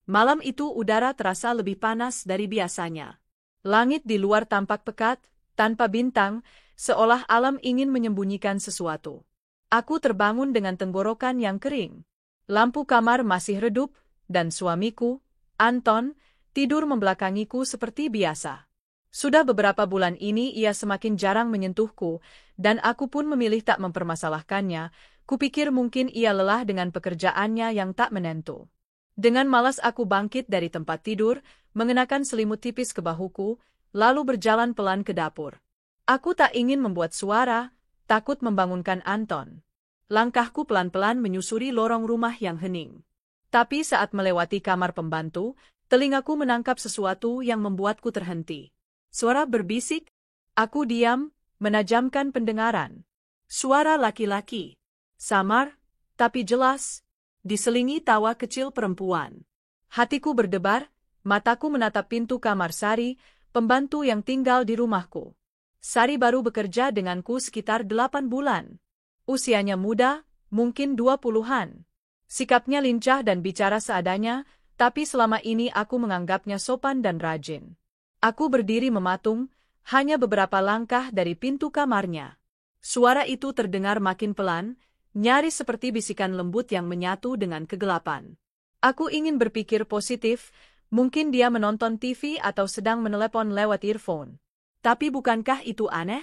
Malam itu udara terasa lebih panas dari biasanya. Langit di luar tampak pekat, tanpa bintang, seolah alam ingin menyembunyikan sesuatu. Aku terbangun dengan tenggorokan yang kering. Lampu kamar masih redup, dan suamiku, Anton, tidur membelakangiku seperti biasa. Sudah beberapa bulan ini ia semakin jarang menyentuhku, dan aku pun memilih tak mempermasalahkannya. Kupikir mungkin ia lelah dengan pekerjaannya yang tak menentu. Dengan malas aku bangkit dari tempat tidur, mengenakan selimut tipis ke bahuku, lalu berjalan pelan ke dapur. Aku tak ingin membuat suara, takut membangunkan Anton. Langkahku pelan-pelan menyusuri lorong rumah yang hening. Tapi saat melewati kamar pembantu, telingaku menangkap sesuatu yang membuatku terhenti. Suara berbisik. Aku diam, menajamkan pendengaran. Suara laki-laki. Samar, tapi jelas. Diselingi tawa kecil perempuan. Hatiku berdebar, mataku menatap pintu kamar Sari, pembantu yang tinggal di rumahku. Sari baru bekerja denganku sekitar 8 bulan. Usianya muda, mungkin 20-an. Sikapnya lincah dan bicara seadanya, tapi selama ini aku menganggapnya sopan dan rajin. Aku berdiri mematung, hanya beberapa langkah dari pintu kamarnya. Suara itu terdengar makin pelan, nyaris seperti bisikan lembut yang menyatu dengan kegelapan. Aku ingin berpikir positif, mungkin dia menonton TV atau sedang menelepon lewat earphone. Tapi bukankah itu aneh?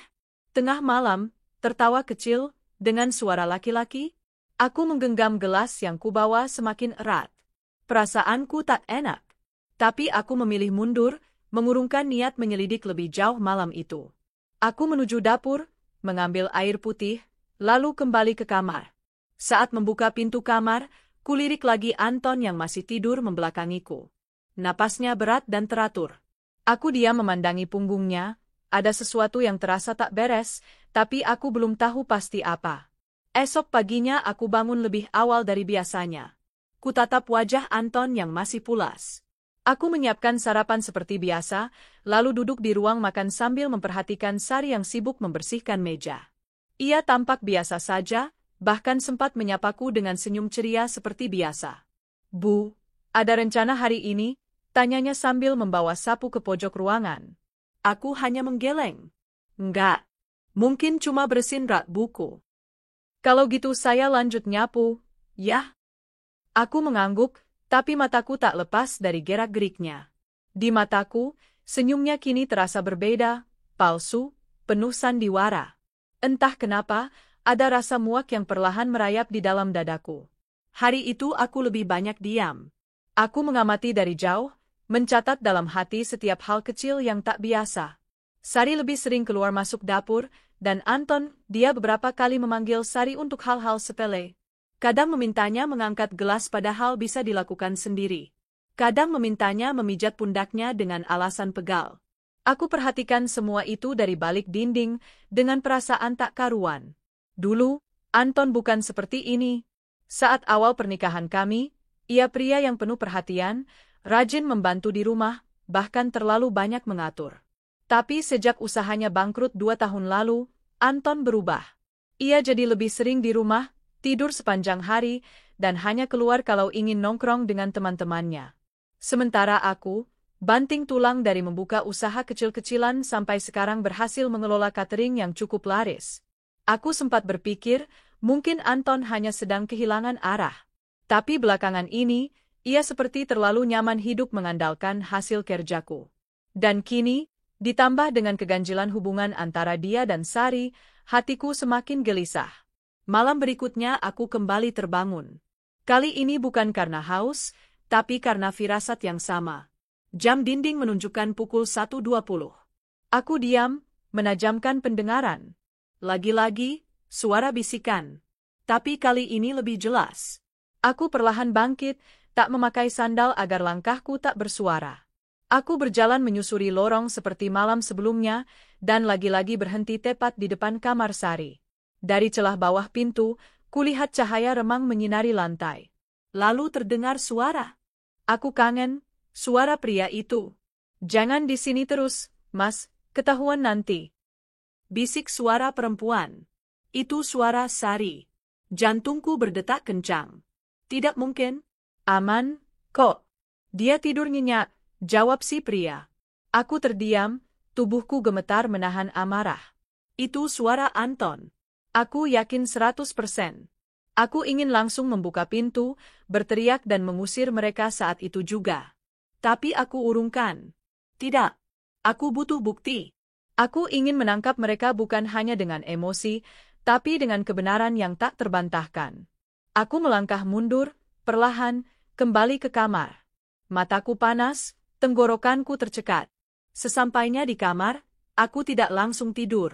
Tengah malam, tertawa kecil, dengan suara laki-laki. Aku menggenggam gelas yang kubawa semakin erat. Perasaanku tak enak. Tapi aku memilih mundur, mengurungkan niat menyelidik lebih jauh malam itu. Aku menuju dapur, mengambil air putih, lalu kembali ke kamar. Saat membuka pintu kamar, kulirik lagi Anton yang masih tidur membelakangiku. Napasnya berat dan teratur. Aku diam memandangi punggungnya, ada sesuatu yang terasa tak beres, tapi aku belum tahu pasti apa. Esok paginya aku bangun lebih awal dari biasanya. Kutatap wajah Anton yang masih pulas. Aku menyiapkan sarapan seperti biasa, lalu duduk di ruang makan sambil memperhatikan Sari yang sibuk membersihkan meja. Ia tampak biasa saja, bahkan sempat menyapaku dengan senyum ceria seperti biasa. "Bu, ada rencana hari ini?" tanyanya sambil membawa sapu ke pojok ruangan. Aku hanya menggeleng. "Enggak. Mungkin cuma bersihin rak buku." "Kalau gitu saya lanjut nyapu, ya?" Aku mengangguk, tapi mataku tak lepas dari gerak-geriknya. Di mataku, senyumnya kini terasa berbeda, palsu, penuh sandiwara. Entah kenapa, ada rasa muak yang perlahan merayap di dalam dadaku. Hari itu aku lebih banyak diam. Aku mengamati dari jauh, mencatat dalam hati setiap hal kecil yang tak biasa. Sari lebih sering keluar masuk dapur, dan Anton, dia beberapa kali memanggil Sari untuk hal-hal sepele. Kadang memintanya mengangkat gelas padahal bisa dilakukan sendiri. Kadang memintanya memijat pundaknya dengan alasan pegal. Aku perhatikan semua itu dari balik dinding, dengan perasaan tak karuan. Dulu, Anton bukan seperti ini. Saat awal pernikahan kami, ia pria yang penuh perhatian, rajin membantu di rumah, bahkan terlalu banyak mengatur. Tapi sejak usahanya bangkrut 2 tahun lalu, Anton berubah. Ia jadi lebih sering di rumah, tidur sepanjang hari, dan hanya keluar kalau ingin nongkrong dengan teman-temannya. Sementara aku, banting tulang dari membuka usaha kecil-kecilan sampai sekarang berhasil mengelola catering yang cukup laris. Aku sempat berpikir, mungkin Anton hanya sedang kehilangan arah. Tapi belakangan ini, ia seperti terlalu nyaman hidup mengandalkan hasil kerjaku. Dan kini, ditambah dengan keganjilan hubungan antara dia dan Sari, hatiku semakin gelisah. Malam berikutnya aku kembali terbangun. Kali ini bukan karena haus, tapi karena firasat yang sama. Jam dinding menunjukkan pukul 1.20. Aku diam, menajamkan pendengaran. Lagi-lagi, suara bisikan. Tapi kali ini lebih jelas. Aku perlahan bangkit, tak memakai sandal agar langkahku tak bersuara. Aku berjalan menyusuri lorong seperti malam sebelumnya, dan lagi-lagi berhenti tepat di depan kamar Sari. Dari celah bawah pintu, kulihat cahaya remang menyinari lantai. Lalu terdengar suara. Aku kangen. Suara pria itu. "Jangan di sini terus, Mas, ketahuan nanti." Bisik suara perempuan. Itu suara Sari. Jantungku berdetak kencang. Tidak mungkin. Aman, kok. Dia tidur nyenyak, jawab si pria. Aku terdiam, tubuhku gemetar menahan amarah. Itu suara Anton. Aku yakin 100%. Aku ingin langsung membuka pintu, berteriak dan mengusir mereka saat itu juga. Tapi aku urungkan. Tidak. Aku butuh bukti. Aku ingin menangkap mereka bukan hanya dengan emosi, tapi dengan kebenaran yang tak terbantahkan. Aku melangkah mundur, perlahan, kembali ke kamar. Mataku panas, tenggorokanku tercekat. Sesampainya di kamar, aku tidak langsung tidur.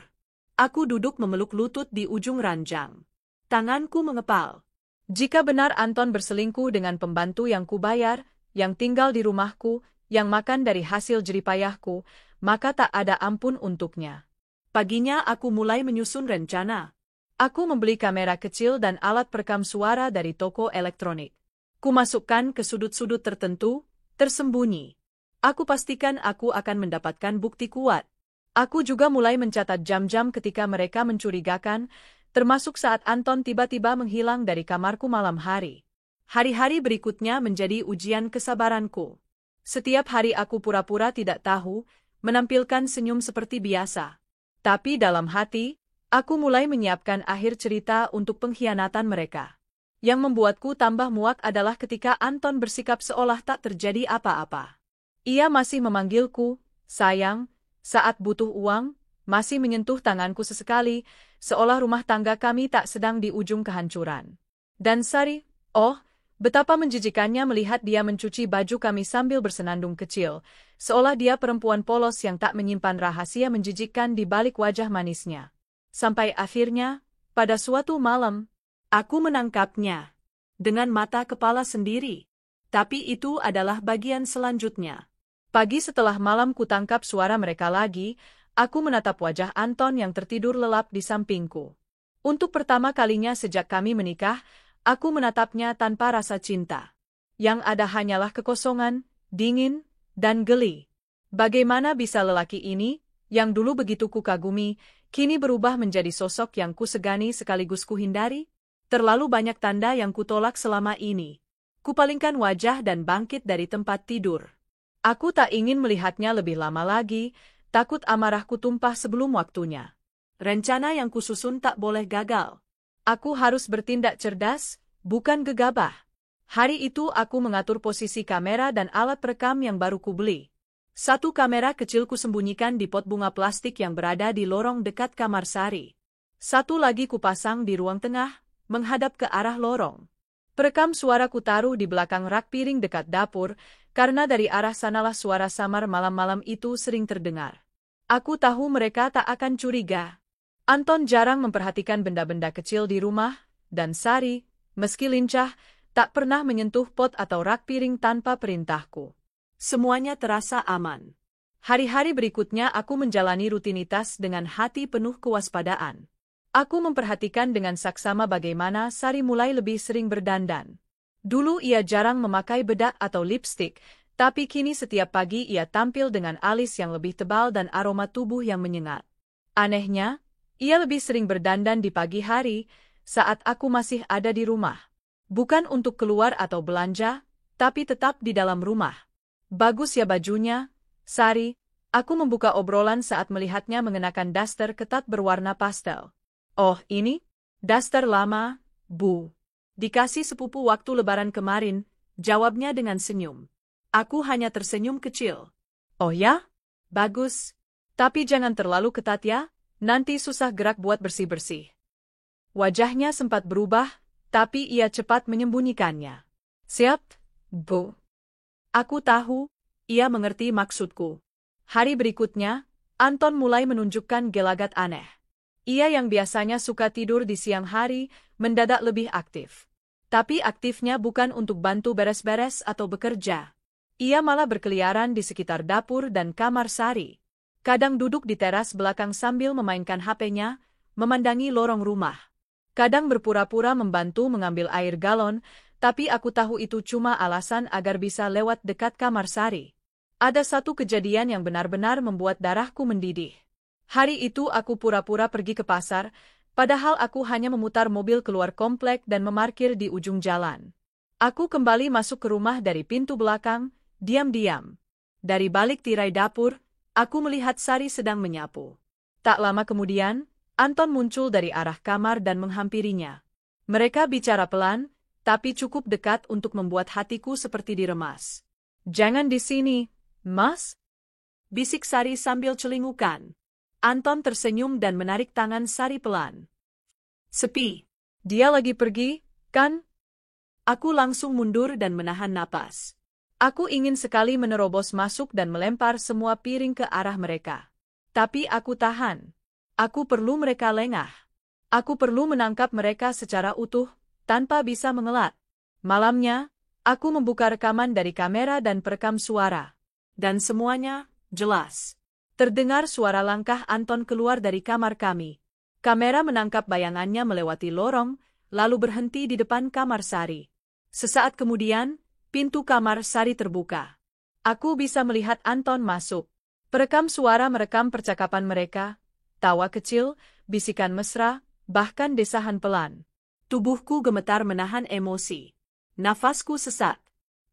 Aku duduk memeluk lutut di ujung ranjang. Tanganku mengepal. Jika benar Anton berselingkuh dengan pembantu yang kubayar, yang tinggal di rumahku, yang makan dari hasil jeripayahku, maka tak ada ampun untuknya. Paginya aku mulai menyusun rencana. Aku membeli kamera kecil dan alat perekam suara dari toko elektronik. Kumasukkan ke sudut-sudut tertentu, tersembunyi. Aku pastikan aku akan mendapatkan bukti kuat. Aku juga mulai mencatat jam-jam ketika mereka mencurigakan, termasuk saat Anton tiba-tiba menghilang dari kamarku malam hari. Hari-hari berikutnya menjadi ujian kesabaranku. Setiap hari aku pura-pura tidak tahu, menampilkan senyum seperti biasa. Tapi dalam hati, aku mulai menyiapkan akhir cerita untuk pengkhianatan mereka. Yang membuatku tambah muak adalah ketika Anton bersikap seolah tak terjadi apa-apa. Ia masih memanggilku, sayang, saat butuh uang, masih menyentuh tanganku sesekali, seolah rumah tangga kami tak sedang di ujung kehancuran. Dan Sari, oh, betapa menjijikannya melihat dia mencuci baju kami sambil bersenandung kecil, seolah dia perempuan polos yang tak menyimpan rahasia menjijikkan di balik wajah manisnya. Sampai akhirnya, pada suatu malam, aku menangkapnya dengan mata kepala sendiri. Tapi itu adalah bagian selanjutnya. Pagi setelah malam kutangkap suara mereka lagi, aku menatap wajah Anton yang tertidur lelap di sampingku. Untuk pertama kalinya sejak kami menikah, aku menatapnya tanpa rasa cinta. Yang ada hanyalah kekosongan, dingin, dan geli. Bagaimana bisa lelaki ini, yang dulu begitu kukagumi, kini berubah menjadi sosok yang kusegani sekaligus kuhindari? Terlalu banyak tanda yang kutolak selama ini. Kupalingkan wajah dan bangkit dari tempat tidur. Aku tak ingin melihatnya lebih lama lagi, takut amarahku tumpah sebelum waktunya. Rencana yang kususun tak boleh gagal. Aku harus bertindak cerdas, bukan gegabah. Hari itu aku mengatur posisi kamera dan alat perekam yang baru kubeli. Satu kamera kecil kusembunyikan di pot bunga plastik yang berada di lorong dekat kamar Sari. Satu lagi kupasang di ruang tengah, menghadap ke arah lorong. Perekam suara kutaruh di belakang rak piring dekat dapur, karena dari arah sanalah suara samar malam-malam itu sering terdengar. Aku tahu mereka tak akan curiga. Anton jarang memperhatikan benda-benda kecil di rumah, dan Sari, meski lincah, tak pernah menyentuh pot atau rak piring tanpa perintahku. Semuanya terasa aman. Hari-hari berikutnya aku menjalani rutinitas dengan hati penuh kewaspadaan. Aku memperhatikan dengan saksama bagaimana Sari mulai lebih sering berdandan. Dulu ia jarang memakai bedak atau lipstik, tapi kini setiap pagi ia tampil dengan alis yang lebih tebal dan aroma tubuh yang menyengat. Anehnya, ia lebih sering berdandan di pagi hari, saat aku masih ada di rumah. Bukan untuk keluar atau belanja, tapi tetap di dalam rumah. Bagus ya bajunya, Sari. Aku membuka obrolan saat melihatnya mengenakan daster ketat berwarna pastel. Oh, ini? Daster lama, Bu. Dikasih sepupu waktu lebaran kemarin, jawabnya dengan senyum. Aku hanya tersenyum kecil. Oh ya? Bagus. Tapi jangan terlalu ketat ya, nanti susah gerak buat bersih-bersih. Wajahnya sempat berubah, tapi ia cepat menyembunyikannya. Siap, Bu. Aku tahu, ia mengerti maksudku. Hari berikutnya, Anton mulai menunjukkan gelagat aneh. Ia yang biasanya suka tidur di siang hari, mendadak lebih aktif. Tapi aktifnya bukan untuk bantu beres-beres atau bekerja. Ia malah berkeliaran di sekitar dapur dan kamar Sari. Kadang duduk di teras belakang sambil memainkan HP-nya, memandangi lorong rumah. Kadang berpura-pura membantu mengambil air galon, tapi aku tahu itu cuma alasan agar bisa lewat dekat kamar Sari. Ada satu kejadian yang benar-benar membuat darahku mendidih. Hari itu aku pura-pura pergi ke pasar, padahal aku hanya memutar mobil keluar komplek dan memarkir di ujung jalan. Aku kembali masuk ke rumah dari pintu belakang, Diam-diam. Dari balik tirai dapur, aku melihat Sari sedang menyapu. Tak lama kemudian, Anton muncul dari arah kamar dan menghampirinya. Mereka bicara pelan, tapi cukup dekat untuk membuat hatiku seperti diremas. "Jangan di sini, Mas," bisik Sari sambil celingukan. Anton tersenyum dan menarik tangan Sari pelan. "Sepi. Dia lagi pergi, kan?" Aku langsung mundur dan menahan napas. Aku ingin sekali menerobos masuk dan melempar semua piring ke arah mereka. Tapi aku tahan. Aku perlu mereka lengah. Aku perlu menangkap mereka secara utuh, tanpa bisa mengelak. Malamnya, aku membuka rekaman dari kamera dan perekam suara. Dan semuanya jelas. Terdengar suara langkah Anton keluar dari kamar kami. Kamera menangkap bayangannya melewati lorong, lalu berhenti di depan kamar Sari. Sesaat kemudian, pintu kamar Sari terbuka. Aku bisa melihat Anton masuk. Perekam suara merekam percakapan mereka, tawa kecil, bisikan mesra, bahkan desahan pelan. Tubuhku gemetar menahan emosi. Nafasku sesak.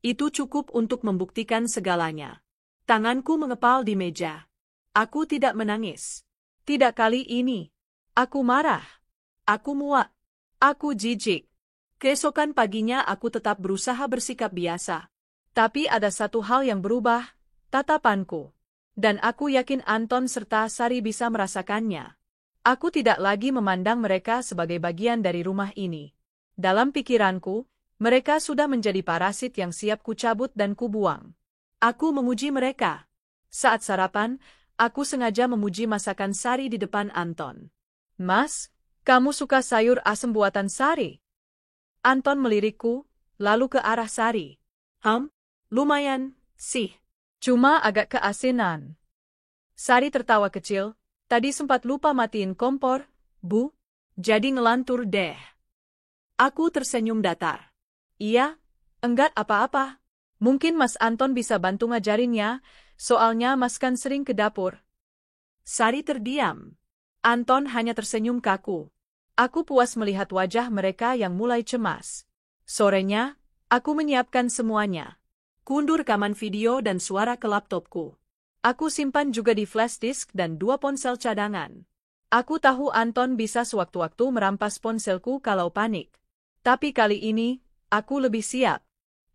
Itu cukup untuk membuktikan segalanya. Tanganku mengepal di meja. Aku tidak menangis. Tidak kali ini. Aku marah. Aku muak. Aku jijik. Keesokan paginya aku tetap berusaha bersikap biasa. Tapi ada satu hal yang berubah, tatapanku. Dan aku yakin Anton serta Sari bisa merasakannya. Aku tidak lagi memandang mereka sebagai bagian dari rumah ini. Dalam pikiranku, mereka sudah menjadi parasit yang siap kucabut dan kubuang. Aku memuji mereka. Saat sarapan, aku sengaja memuji masakan Sari di depan Anton. "Mas, kamu suka sayur asem buatan Sari?" Anton melirikku, lalu ke arah Sari. Lumayan, sih. Cuma agak keasinan." Sari tertawa kecil. "Tadi sempat lupa matiin kompor, Bu. Jadi ngelantur deh." Aku tersenyum datar. "Iya, enggak apa-apa. Mungkin Mas Anton bisa bantu ngajarinnya, soalnya Mas kan sering ke dapur." Sari terdiam. Anton hanya tersenyum kaku. Aku puas melihat wajah mereka yang mulai cemas. Sorenya, aku menyiapkan semuanya. Kundur rekaman video dan suara ke laptopku. Aku simpan juga di flash disk dan 2 ponsel cadangan. Aku tahu Anton bisa sewaktu-waktu merampas ponselku kalau panik. Tapi kali ini, aku lebih siap.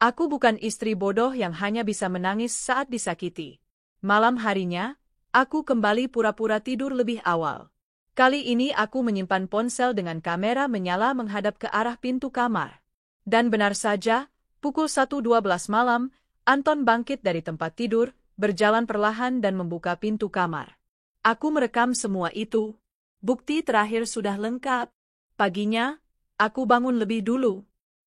Aku bukan istri bodoh yang hanya bisa menangis saat disakiti. Malam harinya, aku kembali pura-pura tidur lebih awal. Kali ini aku menyimpan ponsel dengan kamera menyala menghadap ke arah pintu kamar. Dan benar saja, pukul 1.12 malam, Anton bangkit dari tempat tidur, berjalan perlahan dan membuka pintu kamar. Aku merekam semua itu. Bukti terakhir sudah lengkap. Paginya, aku bangun lebih dulu.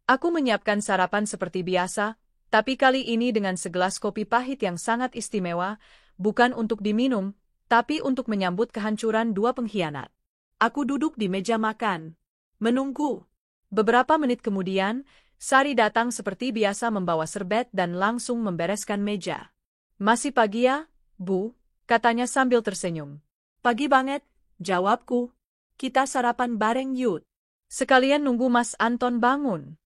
Aku menyiapkan sarapan seperti biasa, tapi kali ini dengan segelas kopi pahit yang sangat istimewa, bukan untuk diminum, tapi untuk menyambut kehancuran 2 pengkhianat. Aku duduk di meja makan. Menunggu. Beberapa menit kemudian, Sari datang seperti biasa membawa serbet dan langsung membereskan meja. "Masih pagi ya, Bu?" katanya sambil tersenyum. "Pagi banget," jawabku. "Kita sarapan bareng yuk. Sekalian nunggu Mas Anton bangun."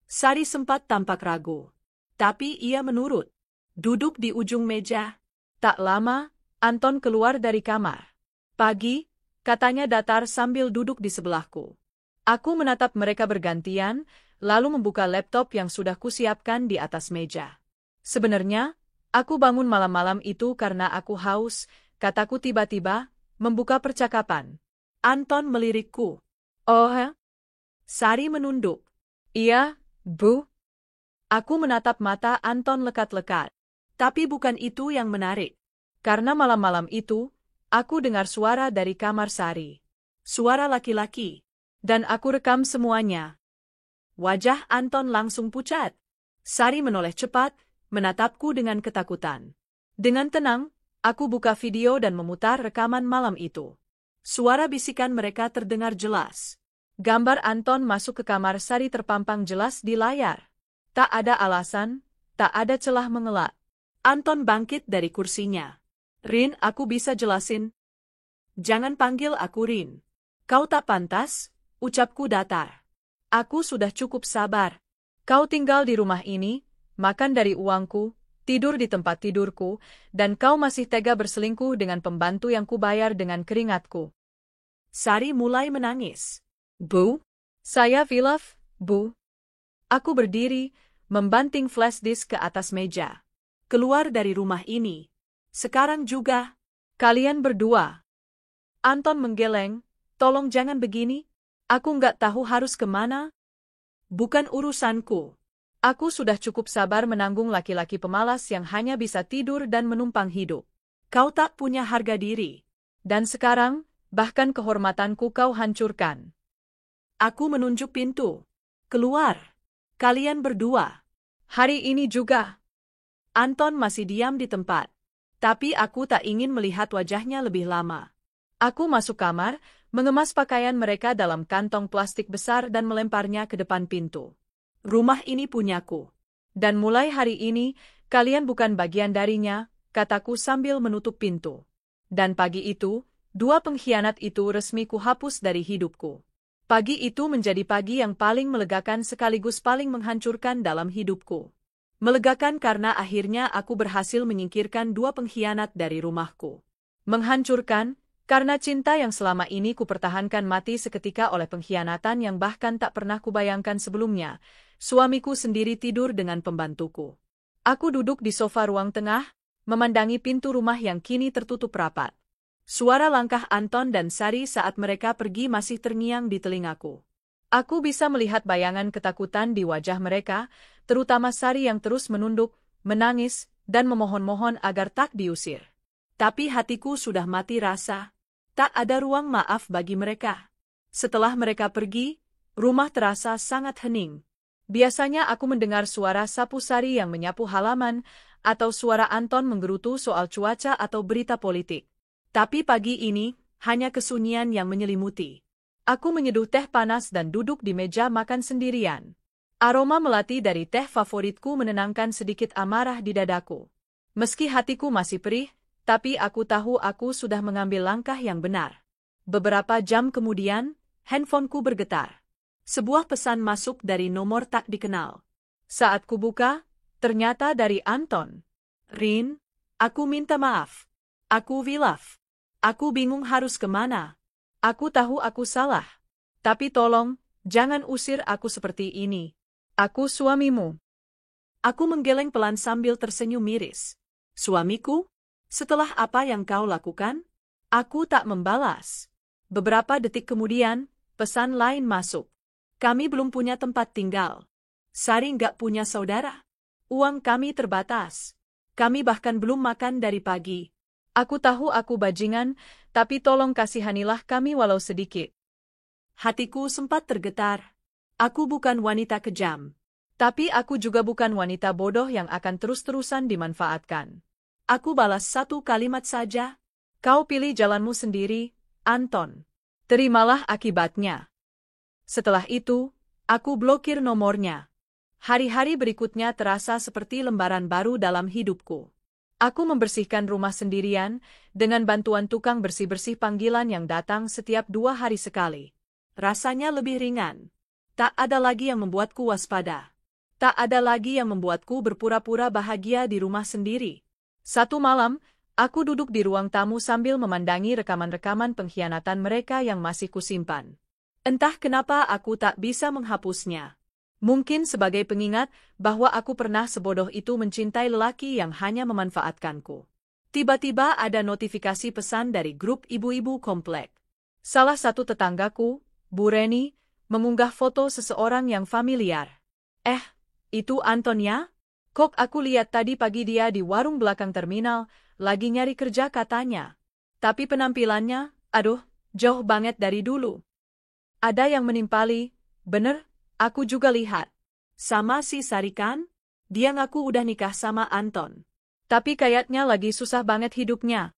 Sari sempat tampak ragu. Tapi ia menurut. Duduk di ujung meja. Tak lama, Anton keluar dari kamar. "Pagi," katanya datar sambil duduk di sebelahku. Aku menatap mereka bergantian, lalu membuka laptop yang sudah kusiapkan di atas meja. "Sebenarnya, aku bangun malam-malam itu karena aku haus," kataku tiba-tiba, membuka percakapan. Anton melirikku. "Oh, he?" Sari menunduk. "Iya, Bu." Aku menatap mata Anton lekat-lekat. Tapi bukan itu yang menarik. Karena malam-malam itu, aku dengar suara dari kamar Sari. Suara laki-laki. Dan aku rekam semuanya. Wajah Anton langsung pucat. Sari menoleh cepat, menatapku dengan ketakutan. Dengan tenang, aku buka video dan memutar rekaman malam itu. Suara bisikan mereka terdengar jelas. Gambar Anton masuk ke kamar Sari terpampang jelas di layar. Tak ada alasan, tak ada celah mengelak. Anton bangkit dari kursinya. "Rin, aku bisa jelasin." "Jangan panggil aku Rin. Kau tak pantas," ucapku datar. "Aku sudah cukup sabar. Kau tinggal di rumah ini, makan dari uangku, tidur di tempat tidurku, dan kau masih tega berselingkuh dengan pembantu yang kubayar dengan keringatku. Sari mulai menangis. Bu? Saya Vilaf, Bu. Aku berdiri, membanting flash disk ke atas meja. Keluar dari rumah ini. Sekarang juga. Kalian berdua. Anton menggeleng, tolong jangan begini. Aku nggak tahu harus kemana. Bukan urusanku. Aku sudah cukup sabar menanggung laki-laki pemalas yang hanya bisa tidur dan menumpang hidup. Kau tak punya harga diri. Dan sekarang, bahkan kehormatanku kau hancurkan. Aku menunjuk pintu. Keluar. Kalian berdua. Hari ini juga. Anton masih diam di tempat. Tapi aku tak ingin melihat wajahnya lebih lama. Aku masuk kamar, mengemas pakaian mereka dalam kantong plastik besar dan melemparnya ke depan pintu. Rumah ini punyaku. Dan mulai hari ini, kalian bukan bagian darinya, kataku sambil menutup pintu. Dan pagi itu, dua pengkhianat itu resmi kuhapus dari hidupku. Pagi itu menjadi pagi yang paling melegakan sekaligus paling menghancurkan dalam hidupku. Melegakan karena akhirnya aku berhasil menyingkirkan dua pengkhianat dari rumahku. Menghancurkan, karena cinta yang selama ini kupertahankan mati seketika oleh pengkhianatan yang bahkan tak pernah kubayangkan sebelumnya. Suamiku sendiri tidur dengan pembantuku. Aku duduk di sofa ruang tengah, memandangi pintu rumah yang kini tertutup rapat. Suara langkah Anton dan Sari saat mereka pergi masih terngiang di telingaku. Aku bisa melihat bayangan ketakutan di wajah mereka, terutama Sari yang terus menunduk, menangis, dan memohon-mohon agar tak diusir. Tapi hatiku sudah mati rasa. Tak ada ruang maaf bagi mereka. Setelah mereka pergi, rumah terasa sangat hening. Biasanya aku mendengar suara sapu Sari yang menyapu halaman, atau suara Anton menggerutu soal cuaca atau berita politik. Tapi pagi ini, hanya kesunyian yang menyelimuti. Aku menyeduh teh panas dan duduk di meja makan sendirian. Aroma melati dari teh favoritku menenangkan sedikit amarah di dadaku. Meski hatiku masih perih, tapi aku tahu aku sudah mengambil langkah yang benar. Beberapa jam kemudian, handphoneku bergetar. Sebuah pesan masuk dari nomor tak dikenal. Saat kubuka, ternyata dari Anton. Rin, aku minta maaf. Aku Vilaf. Aku bingung harus kemana. Aku tahu aku salah. Tapi tolong, jangan usir aku seperti ini. Aku suamimu. Aku menggeleng pelan sambil tersenyum miris. Suamiku? Setelah apa yang kau lakukan? Aku tak membalas. Beberapa detik kemudian, pesan lain masuk. Kami belum punya tempat tinggal. Sari nggak punya saudara. Uang kami terbatas. Kami bahkan belum makan dari pagi. Aku tahu aku bajingan, tapi tolong kasihanilah kami walau sedikit. Hatiku sempat tergetar. Aku bukan wanita kejam. Tapi aku juga bukan wanita bodoh yang akan terus-terusan dimanfaatkan. Aku balas satu kalimat saja. Kau pilih jalanmu sendiri, Anton. Terimalah akibatnya. Setelah itu, aku blokir nomornya. Hari-hari berikutnya terasa seperti lembaran baru dalam hidupku. Aku membersihkan rumah sendirian, dengan bantuan tukang bersih-bersih panggilan yang datang setiap 2 hari sekali. Rasanya lebih ringan. Tak ada lagi yang membuatku waspada. Tak ada lagi yang membuatku berpura-pura bahagia di rumah sendiri. Satu malam, aku duduk di ruang tamu sambil memandangi rekaman-rekaman pengkhianatan mereka yang masih kusimpan. Entah kenapa aku tak bisa menghapusnya. Mungkin sebagai pengingat bahwa aku pernah sebodoh itu mencintai lelaki yang hanya memanfaatkanku. Tiba-tiba ada notifikasi pesan dari grup ibu-ibu komplek. Salah satu tetanggaku, Bu Reni, mengunggah foto seseorang yang familiar. Itu Antonia? Kok aku lihat tadi pagi dia di warung belakang terminal, lagi nyari kerja katanya. Tapi penampilannya, aduh, jauh banget dari dulu. Ada yang menimpali, bener, aku juga lihat. Sama si Sari kan? Dia ngaku udah nikah sama Anton. Tapi kayaknya lagi susah banget hidupnya.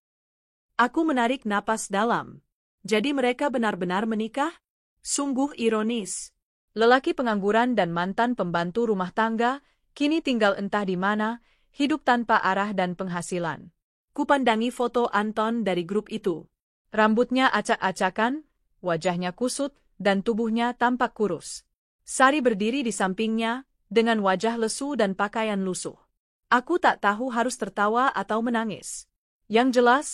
Aku menarik napas dalam. Jadi mereka benar-benar menikah? Sungguh ironis. Lelaki pengangguran dan mantan pembantu rumah tangga, kini tinggal entah di mana, hidup tanpa arah dan penghasilan. Kupandangi foto Anton dari grup itu. Rambutnya acak-acakan, wajahnya kusut, dan tubuhnya tampak kurus. Sari berdiri di sampingnya, dengan wajah lesu dan pakaian lusuh. Aku tak tahu harus tertawa atau menangis. Yang jelas,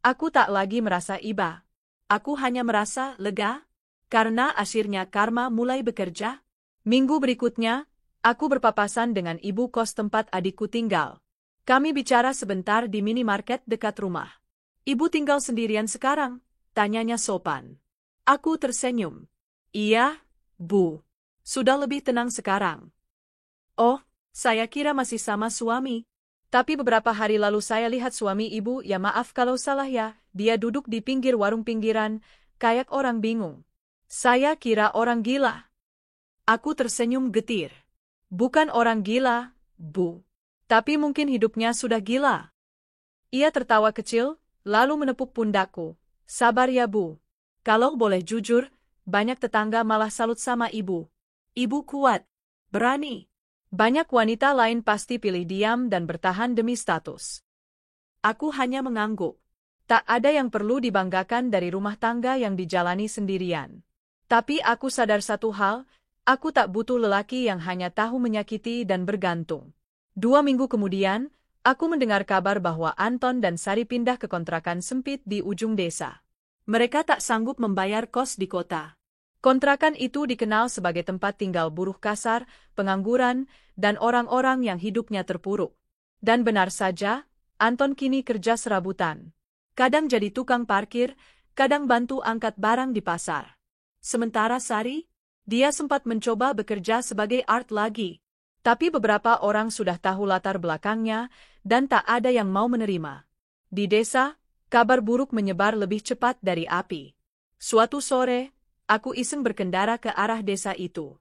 aku tak lagi merasa iba. Aku hanya merasa lega, karena akhirnya karma mulai bekerja. Minggu berikutnya, aku berpapasan dengan ibu kos tempat adikku tinggal. Kami bicara sebentar di minimarket dekat rumah. Ibu tinggal sendirian sekarang? Tanyanya sopan. Aku tersenyum. Iya, Bu. Sudah lebih tenang sekarang. Oh, saya kira masih sama suami. Tapi beberapa hari lalu saya lihat suami ibu, ya maaf kalau salah ya, dia duduk di pinggir warung pinggiran, kayak orang bingung. Saya kira orang gila. Aku tersenyum getir. Bukan orang gila, Bu. Tapi mungkin hidupnya sudah gila. Ia tertawa kecil, lalu menepuk pundakku. Sabar ya Bu. Kalau boleh jujur, banyak tetangga malah salut sama ibu. Ibu kuat, berani. Banyak wanita lain pasti pilih diam dan bertahan demi status. Aku hanya mengangguk. Tak ada yang perlu dibanggakan dari rumah tangga yang dijalani sendirian. Tapi aku sadar satu hal, aku tak butuh lelaki yang hanya tahu menyakiti dan bergantung. 2 minggu kemudian, aku mendengar kabar bahwa Anton dan Sari pindah ke kontrakan sempit di ujung desa. Mereka tak sanggup membayar kos di kota. Kontrakan itu dikenal sebagai tempat tinggal buruh kasar, pengangguran, dan orang-orang yang hidupnya terpuruk. Dan benar saja, Anton kini kerja serabutan. Kadang jadi tukang parkir, kadang bantu angkat barang di pasar. Sementara Sari, dia sempat mencoba bekerja sebagai art lagi. Tapi beberapa orang sudah tahu latar belakangnya, dan tak ada yang mau menerima. Di desa, kabar buruk menyebar lebih cepat dari api. Suatu sore, aku iseng berkendara ke arah desa itu.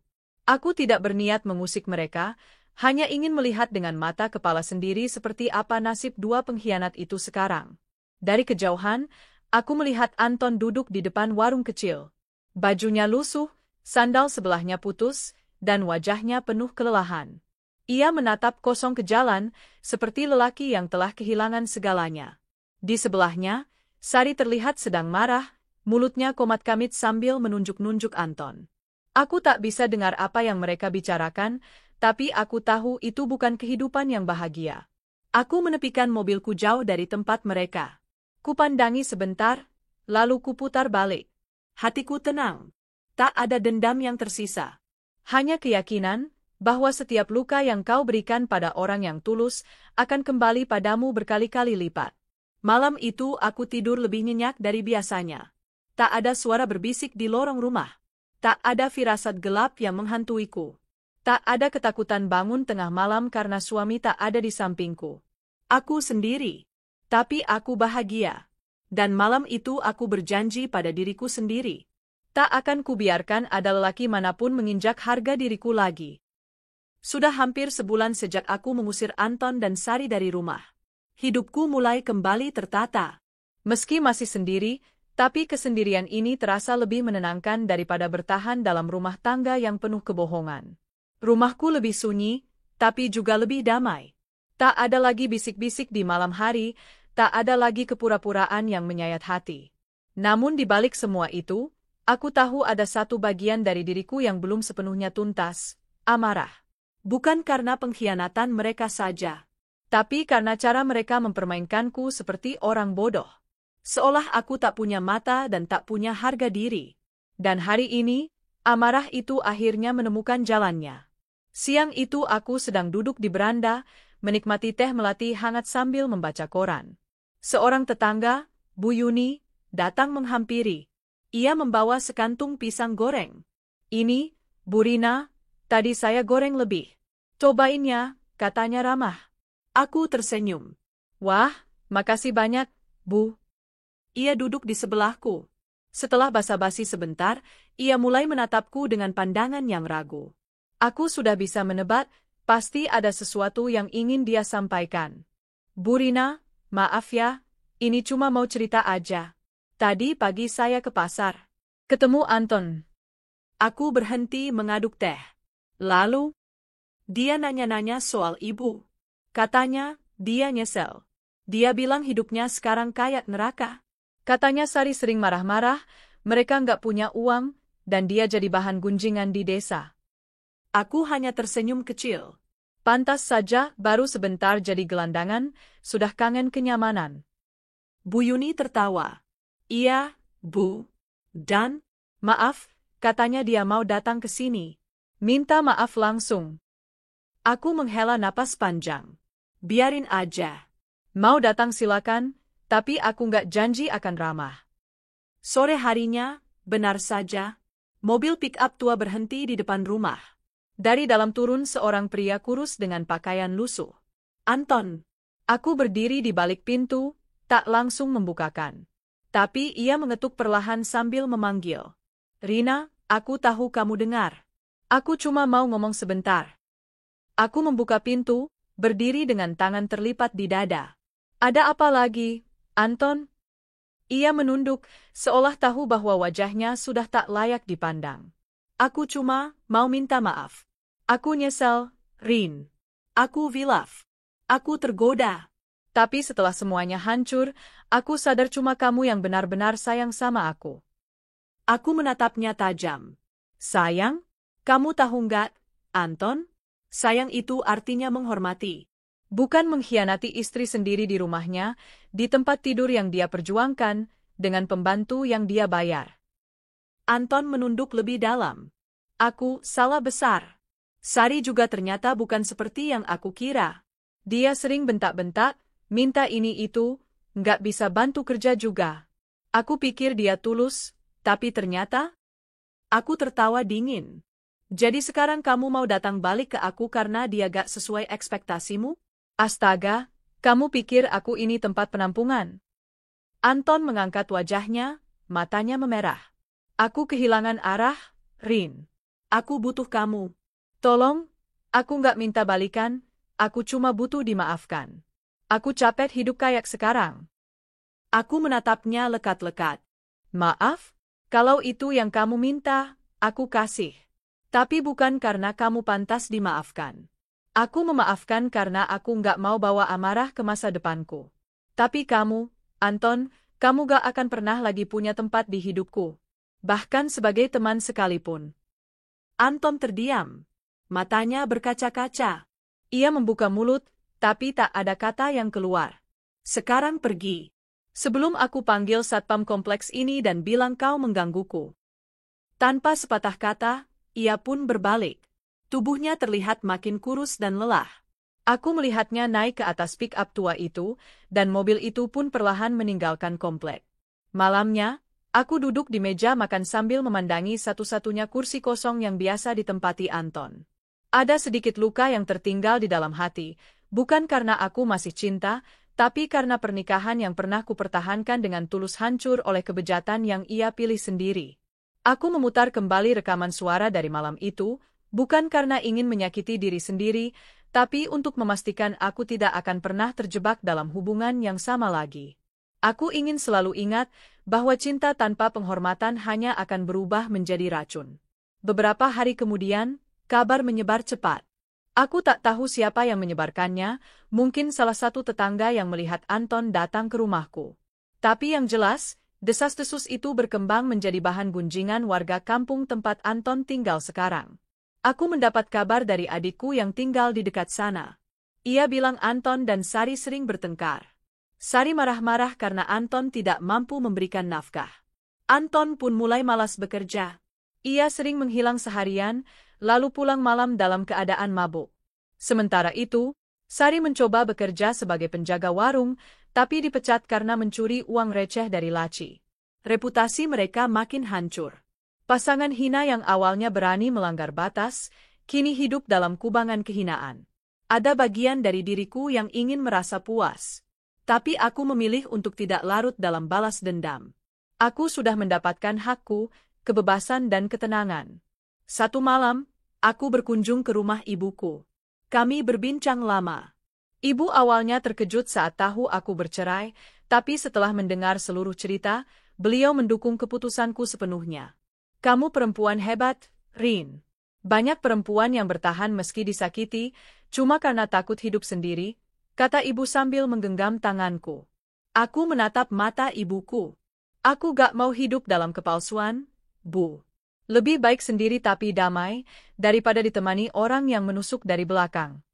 Aku tidak berniat mengusik mereka, hanya ingin melihat dengan mata kepala sendiri seperti apa nasib 2 pengkhianat itu sekarang. Dari kejauhan, aku melihat Anton duduk di depan warung kecil. Bajunya lusuh, sandal sebelahnya putus, dan wajahnya penuh kelelahan. Ia menatap kosong ke jalan, seperti lelaki yang telah kehilangan segalanya. Di sebelahnya, Sari terlihat sedang marah, mulutnya komat-kamit sambil menunjuk-nunjuk Anton. Aku tak bisa dengar apa yang mereka bicarakan, tapi aku tahu itu bukan kehidupan yang bahagia. Aku menepikan mobilku jauh dari tempat mereka. Kupandangi sebentar, lalu kuputar balik. Hatiku tenang. Tak ada dendam yang tersisa. Hanya keyakinan bahwa setiap luka yang kau berikan pada orang yang tulus akan kembali padamu berkali-kali lipat. Malam itu aku tidur lebih nyenyak dari biasanya. Tak ada suara berbisik di lorong rumah. Tak ada firasat gelap yang menghantuiku. Tak ada ketakutan bangun tengah malam karena suami tak ada di sampingku. Aku sendiri. Tapi aku bahagia. Dan malam itu aku berjanji pada diriku sendiri. Tak akan kubiarkan ada lelaki manapun menginjak harga diriku lagi. Sudah hampir sebulan sejak aku mengusir Anton dan Sari dari rumah. Hidupku mulai kembali tertata. Meski masih sendiri, tapi kesendirian ini terasa lebih menenangkan daripada bertahan dalam rumah tangga yang penuh kebohongan. Rumahku lebih sunyi, tapi juga lebih damai. Tak ada lagi bisik-bisik di malam hari, tak ada lagi kepura-puraan yang menyayat hati. Namun di balik semua itu, aku tahu ada satu bagian dari diriku yang belum sepenuhnya tuntas, amarah. Bukan karena pengkhianatan mereka saja, tapi karena cara mereka mempermainkanku seperti orang bodoh. Seolah aku tak punya mata dan tak punya harga diri. Dan hari ini, amarah itu akhirnya menemukan jalannya. Siang itu aku sedang duduk di beranda, menikmati teh melati hangat sambil membaca koran. Seorang tetangga, Bu Yuni, datang menghampiri. Ia membawa sekantung pisang goreng. Ini, Bu Rina, tadi saya goreng lebih. Cobain ya, katanya ramah. Aku tersenyum. Wah, makasih banyak, Bu. Ia duduk di sebelahku. Setelah basa-basi sebentar, ia mulai menatapku dengan pandangan yang ragu. Aku sudah bisa menebak, pasti ada sesuatu yang ingin dia sampaikan. Bu Rina, maaf ya, ini cuma mau cerita aja. Tadi pagi saya ke pasar. Ketemu Anton. Aku berhenti mengaduk teh. Lalu, dia nanya-nanya soal ibu. Katanya, dia nyesel. Dia bilang hidupnya sekarang kayak neraka. Katanya Sari sering marah-marah, mereka nggak punya uang, dan dia jadi bahan gunjingan di desa. Aku hanya tersenyum kecil. Pantas saja baru sebentar jadi gelandangan, sudah kangen kenyamanan. Bu Yuni tertawa. Iya, Bu. Dan, Maaf, katanya dia mau datang ke sini. Minta maaf langsung. aku menghela napas panjang. Biarin aja. Mau datang silakan, tapi aku nggak janji akan ramah. Sore harinya, benar saja, mobil pick-up tua berhenti di depan rumah. Dari dalam turun seorang pria kurus dengan pakaian lusuh. Anton. Aku berdiri di balik pintu, tak langsung membukakan. Tapi ia mengetuk perlahan sambil memanggil. Rina, aku tahu kamu dengar. Aku cuma mau ngomong sebentar. Aku membuka pintu, berdiri dengan tangan terlipat di dada. Ada apa lagi, Anton? Ia menunduk, seolah tahu bahwa wajahnya sudah tak layak dipandang. Aku cuma mau minta maaf. Aku nyesel, Rin. Aku hilaf. Aku tergoda. Tapi setelah semuanya hancur, aku sadar cuma kamu yang benar-benar sayang sama aku. Aku menatapnya tajam. Sayang? Kamu tahu nggak, Anton? Sayang itu artinya menghormati. Bukan mengkhianati istri sendiri di rumahnya, di tempat tidur yang dia perjuangkan, dengan pembantu yang dia bayar. Anton menunduk lebih dalam. Aku salah besar. Sari juga ternyata bukan seperti yang aku kira. Dia sering bentak-bentak, minta ini itu, nggak bisa bantu kerja juga. Aku pikir dia tulus, tapi ternyata... Aku tertawa dingin. Jadi sekarang kamu mau datang balik ke aku karena dia gak sesuai ekspektasimu? Astaga, kamu pikir aku ini tempat penampungan? Anton mengangkat wajahnya, matanya memerah. Aku kehilangan arah, Rin. Aku butuh kamu. Tolong, aku nggak minta balikan, aku cuma butuh dimaafkan. Aku capek hidup kayak sekarang. Aku menatapnya lekat-lekat. Maaf? Kalau itu yang kamu minta, aku kasih. Tapi bukan karena kamu pantas dimaafkan. Aku memaafkan karena aku nggak mau bawa amarah ke masa depanku. Tapi kamu, Anton, kamu gak akan pernah lagi punya tempat di hidupku. Bahkan sebagai teman sekalipun. Anton terdiam. Matanya berkaca-kaca. Ia membuka mulut, tapi tak ada kata yang keluar. Sekarang pergi. Sebelum aku panggil satpam kompleks ini dan bilang kau menggangguku. Tanpa sepatah kata, ia pun berbalik. Tubuhnya terlihat makin kurus dan lelah. Aku melihatnya naik ke atas pick-up tua itu, dan mobil itu pun perlahan meninggalkan komplek. Malamnya, aku duduk di meja makan sambil memandangi satu-satunya kursi kosong yang biasa ditempati Anton. Ada sedikit luka yang tertinggal di dalam hati, bukan karena aku masih cinta, tapi karena pernikahan yang pernah kupertahankan dengan tulus hancur oleh kebejatan yang ia pilih sendiri. Aku memutar kembali rekaman suara dari malam itu, bukan karena ingin menyakiti diri sendiri, tapi untuk memastikan aku tidak akan pernah terjebak dalam hubungan yang sama lagi. Aku ingin selalu ingat bahwa cinta tanpa penghormatan hanya akan berubah menjadi racun. Beberapa hari kemudian, kabar menyebar cepat. Aku tak tahu siapa yang menyebarkannya, mungkin salah satu tetangga yang melihat Anton datang ke rumahku. Tapi yang jelas, desas-desus itu berkembang menjadi bahan gunjingan warga kampung tempat Anton tinggal sekarang. Aku mendapat kabar dari adikku yang tinggal di dekat sana. Ia bilang Anton dan Sari sering bertengkar. Sari marah-marah karena Anton tidak mampu memberikan nafkah. Anton pun mulai malas bekerja. Ia sering menghilang seharian, lalu pulang malam dalam keadaan mabuk. Sementara itu, Sari mencoba bekerja sebagai penjaga warung, tapi dipecat karena mencuri uang receh dari laci. Reputasi mereka makin hancur. Pasangan hina yang awalnya berani melanggar batas, kini hidup dalam kubangan kehinaan. Ada bagian dari diriku yang ingin merasa puas. Tapi aku memilih untuk tidak larut dalam balas dendam. Aku sudah mendapatkan hakku, kebebasan dan ketenangan. Satu malam, aku berkunjung ke rumah ibuku. Kami berbincang lama. Ibu awalnya terkejut saat tahu aku bercerai, tapi setelah mendengar seluruh cerita, beliau mendukung keputusanku sepenuhnya. Kamu perempuan hebat, Rin. Banyak perempuan yang bertahan meski disakiti, cuma karena takut hidup sendiri, kata ibu sambil menggenggam tanganku. Aku menatap mata ibuku. Aku gak mau hidup dalam kepalsuan, Bu. Lebih baik sendiri tapi damai, daripada ditemani orang yang menusuk dari belakang.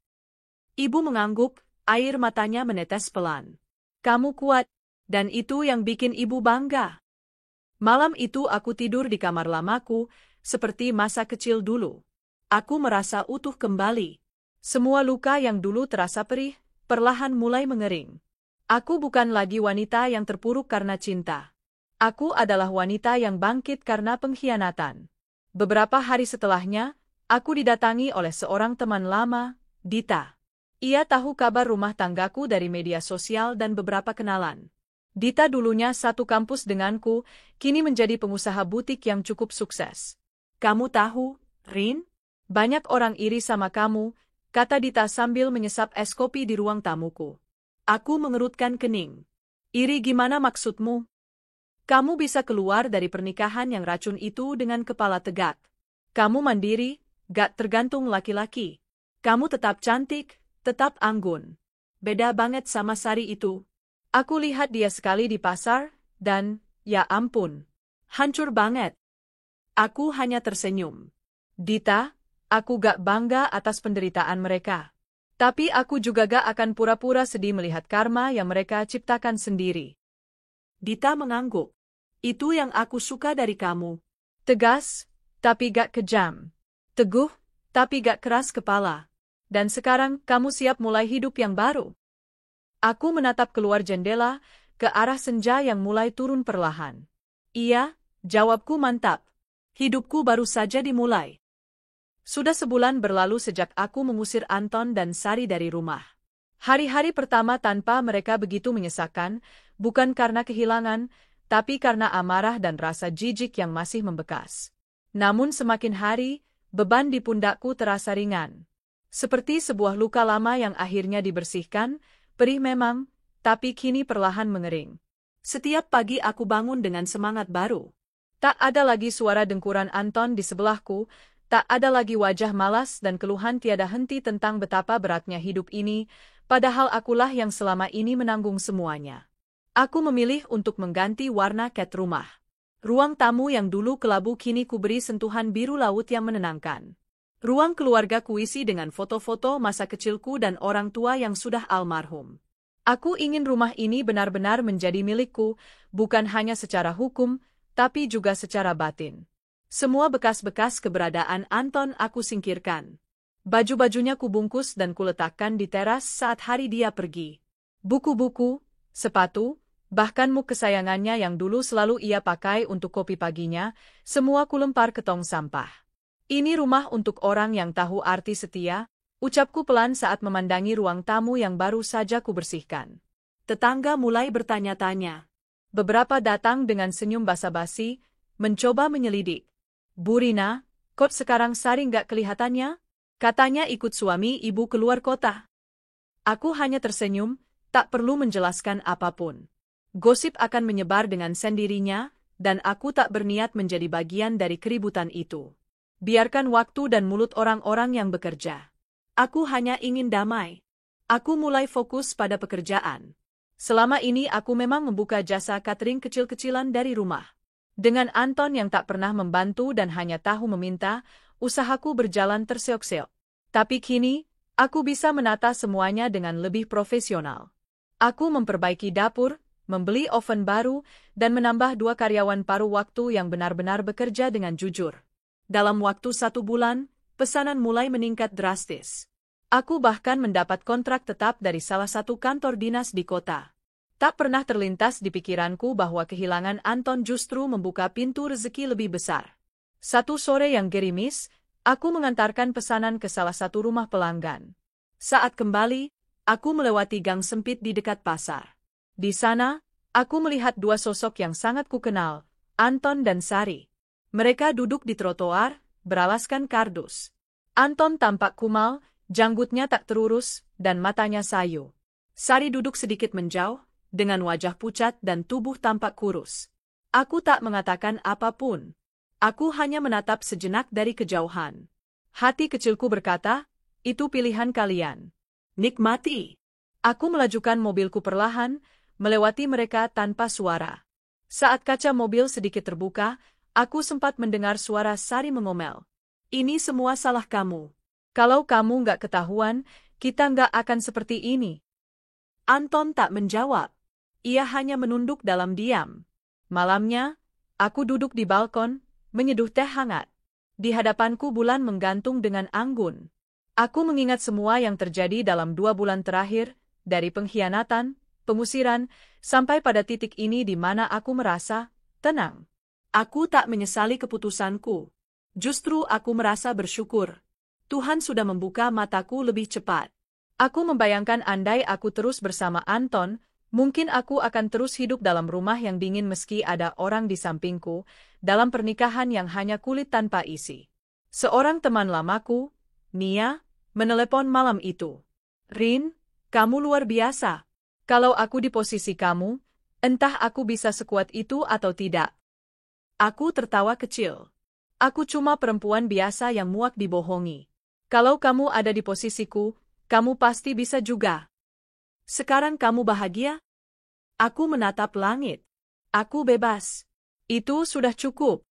Ibu mengangguk, air matanya menetes pelan. Kamu kuat, dan itu yang bikin ibu bangga. Malam itu aku tidur di kamar lamaku, seperti masa kecil dulu. Aku merasa utuh kembali. Semua luka yang dulu terasa perih, perlahan mulai mengering. Aku bukan lagi wanita yang terpuruk karena cinta. Aku adalah wanita yang bangkit karena pengkhianatan. Beberapa hari setelahnya, aku didatangi oleh seorang teman lama, Dita. Ia tahu kabar rumah tanggaku dari media sosial dan beberapa kenalan. Dita dulunya satu kampus denganku, kini menjadi pengusaha butik yang cukup sukses. Kamu tahu, Rin? Banyak orang iri sama kamu, kata Dita sambil menyesap es kopi di ruang tamuku. Aku mengerutkan kening. Iri gimana maksudmu? Kamu bisa keluar dari pernikahan yang racun itu dengan kepala tegak. Kamu mandiri, gak tergantung laki-laki. Kamu tetap cantik, tetap anggun. Beda banget sama Sari itu. Aku lihat dia sekali di pasar, dan, ya ampun, hancur banget. Aku hanya tersenyum. Dita, aku gak bangga atas penderitaan mereka. Tapi aku juga gak akan pura-pura sedih melihat karma yang mereka ciptakan sendiri. Dita mengangguk. Itu yang aku suka dari kamu. Tegas, tapi gak kejam. Teguh, tapi gak keras kepala. Dan sekarang kamu siap mulai hidup yang baru. Aku menatap keluar jendela, ke arah senja yang mulai turun perlahan. Iya, jawabku mantap. Hidupku baru saja dimulai. Sudah sebulan berlalu sejak aku mengusir Anton dan Sari dari rumah. Hari-hari pertama tanpa mereka begitu menyesakan, bukan karena kehilangan, tapi karena amarah dan rasa jijik yang masih membekas. Namun semakin hari, beban di pundakku terasa ringan. Seperti sebuah luka lama yang akhirnya dibersihkan, perih memang, tapi kini perlahan mengering. Setiap pagi aku bangun dengan semangat baru. Tak ada lagi suara dengkuran Anton di sebelahku, tak ada lagi wajah malas dan keluhan tiada henti tentang betapa beratnya hidup ini, padahal akulah yang selama ini menanggung semuanya. Aku memilih untuk mengganti warna cat rumah. Ruang tamu yang dulu kelabu kini kuberi sentuhan biru laut yang menenangkan. Ruang keluarga kuisi dengan foto-foto masa kecilku dan orang tua yang sudah almarhum. Aku ingin rumah ini benar-benar menjadi milikku, bukan hanya secara hukum, tapi juga secara batin. Semua bekas-bekas keberadaan Anton aku singkirkan. Baju-bajunya kubungkus dan kuletakkan di teras saat hari dia pergi. Buku-buku, sepatu, bahkan muk kesayangannya yang dulu selalu ia pakai untuk kopi paginya, semua kulempar ke tong sampah. Ini rumah untuk orang yang tahu arti setia, ucapku pelan saat memandangi ruang tamu yang baru saja kubersihkan. Tetangga mulai bertanya-tanya. Beberapa datang dengan senyum basa-basi, mencoba menyelidik. Bu Rina, kok sekarang Sari nggak kelihatannya? Katanya ikut suami ibu keluar kota. Aku hanya tersenyum, tak perlu menjelaskan apapun. Gosip akan menyebar dengan sendirinya, dan aku tak berniat menjadi bagian dari keributan itu. Biarkan waktu dan mulut orang-orang yang bekerja. Aku hanya ingin damai. Aku mulai fokus pada pekerjaan. Selama ini aku memang membuka jasa catering kecil-kecilan dari rumah. Dengan Anton yang tak pernah membantu dan hanya tahu meminta, usahaku berjalan terseok-seok. Tapi kini, aku bisa menata semuanya dengan lebih profesional. Aku memperbaiki dapur, membeli oven baru, dan menambah 2 karyawan paruh waktu yang benar-benar bekerja dengan jujur. Dalam waktu 1 bulan, pesanan mulai meningkat drastis. Aku bahkan mendapat kontrak tetap dari salah satu kantor dinas di kota. Tak pernah terlintas di pikiranku bahwa kehilangan Anton justru membuka pintu rezeki lebih besar. Satu sore yang gerimis, aku mengantarkan pesanan ke salah satu rumah pelanggan. Saat kembali, aku melewati gang sempit di dekat pasar. Di sana, aku melihat 2 sosok yang sangat kukenal, Anton dan Sari. Mereka duduk di trotoar, beralaskan kardus. Anton tampak kumal, janggutnya tak terurus, dan matanya sayu. Sari duduk sedikit menjauh, dengan wajah pucat dan tubuh tampak kurus. Aku tak mengatakan apapun. Aku hanya menatap sejenak dari kejauhan. Hati kecilku berkata, itu pilihan kalian. Nikmati. Aku melajukan mobilku perlahan, melewati mereka tanpa suara. Saat kaca mobil sedikit terbuka, aku sempat mendengar suara Sari mengomel. Ini semua salah kamu. Kalau kamu nggak ketahuan, Kita nggak akan seperti ini. Anton tak menjawab. Ia hanya menunduk dalam diam. Malamnya, aku duduk di balkon, menyeduh teh hangat. Di hadapanku bulan menggantung dengan anggun. Aku mengingat semua yang terjadi dalam 2 bulan terakhir, dari pengkhianatan, pengusiran, sampai pada titik ini di mana aku merasa tenang. Aku tak menyesali keputusanku. Justru aku merasa bersyukur. Tuhan sudah membuka mataku lebih cepat. Aku membayangkan andai aku terus bersama Anton, mungkin aku akan terus hidup dalam rumah yang dingin meski ada orang di sampingku, dalam pernikahan yang hanya kulit tanpa isi. Seorang teman lamaku, Nia, menelepon malam itu. "Rin, kamu luar biasa. Kalau aku di posisi kamu, entah aku bisa sekuat itu atau tidak." Aku tertawa kecil. Aku cuma perempuan biasa yang muak dibohongi. Kalau kamu ada di posisiku, kamu pasti bisa juga. Sekarang kamu bahagia? Aku menatap langit. Aku bebas. Itu sudah cukup.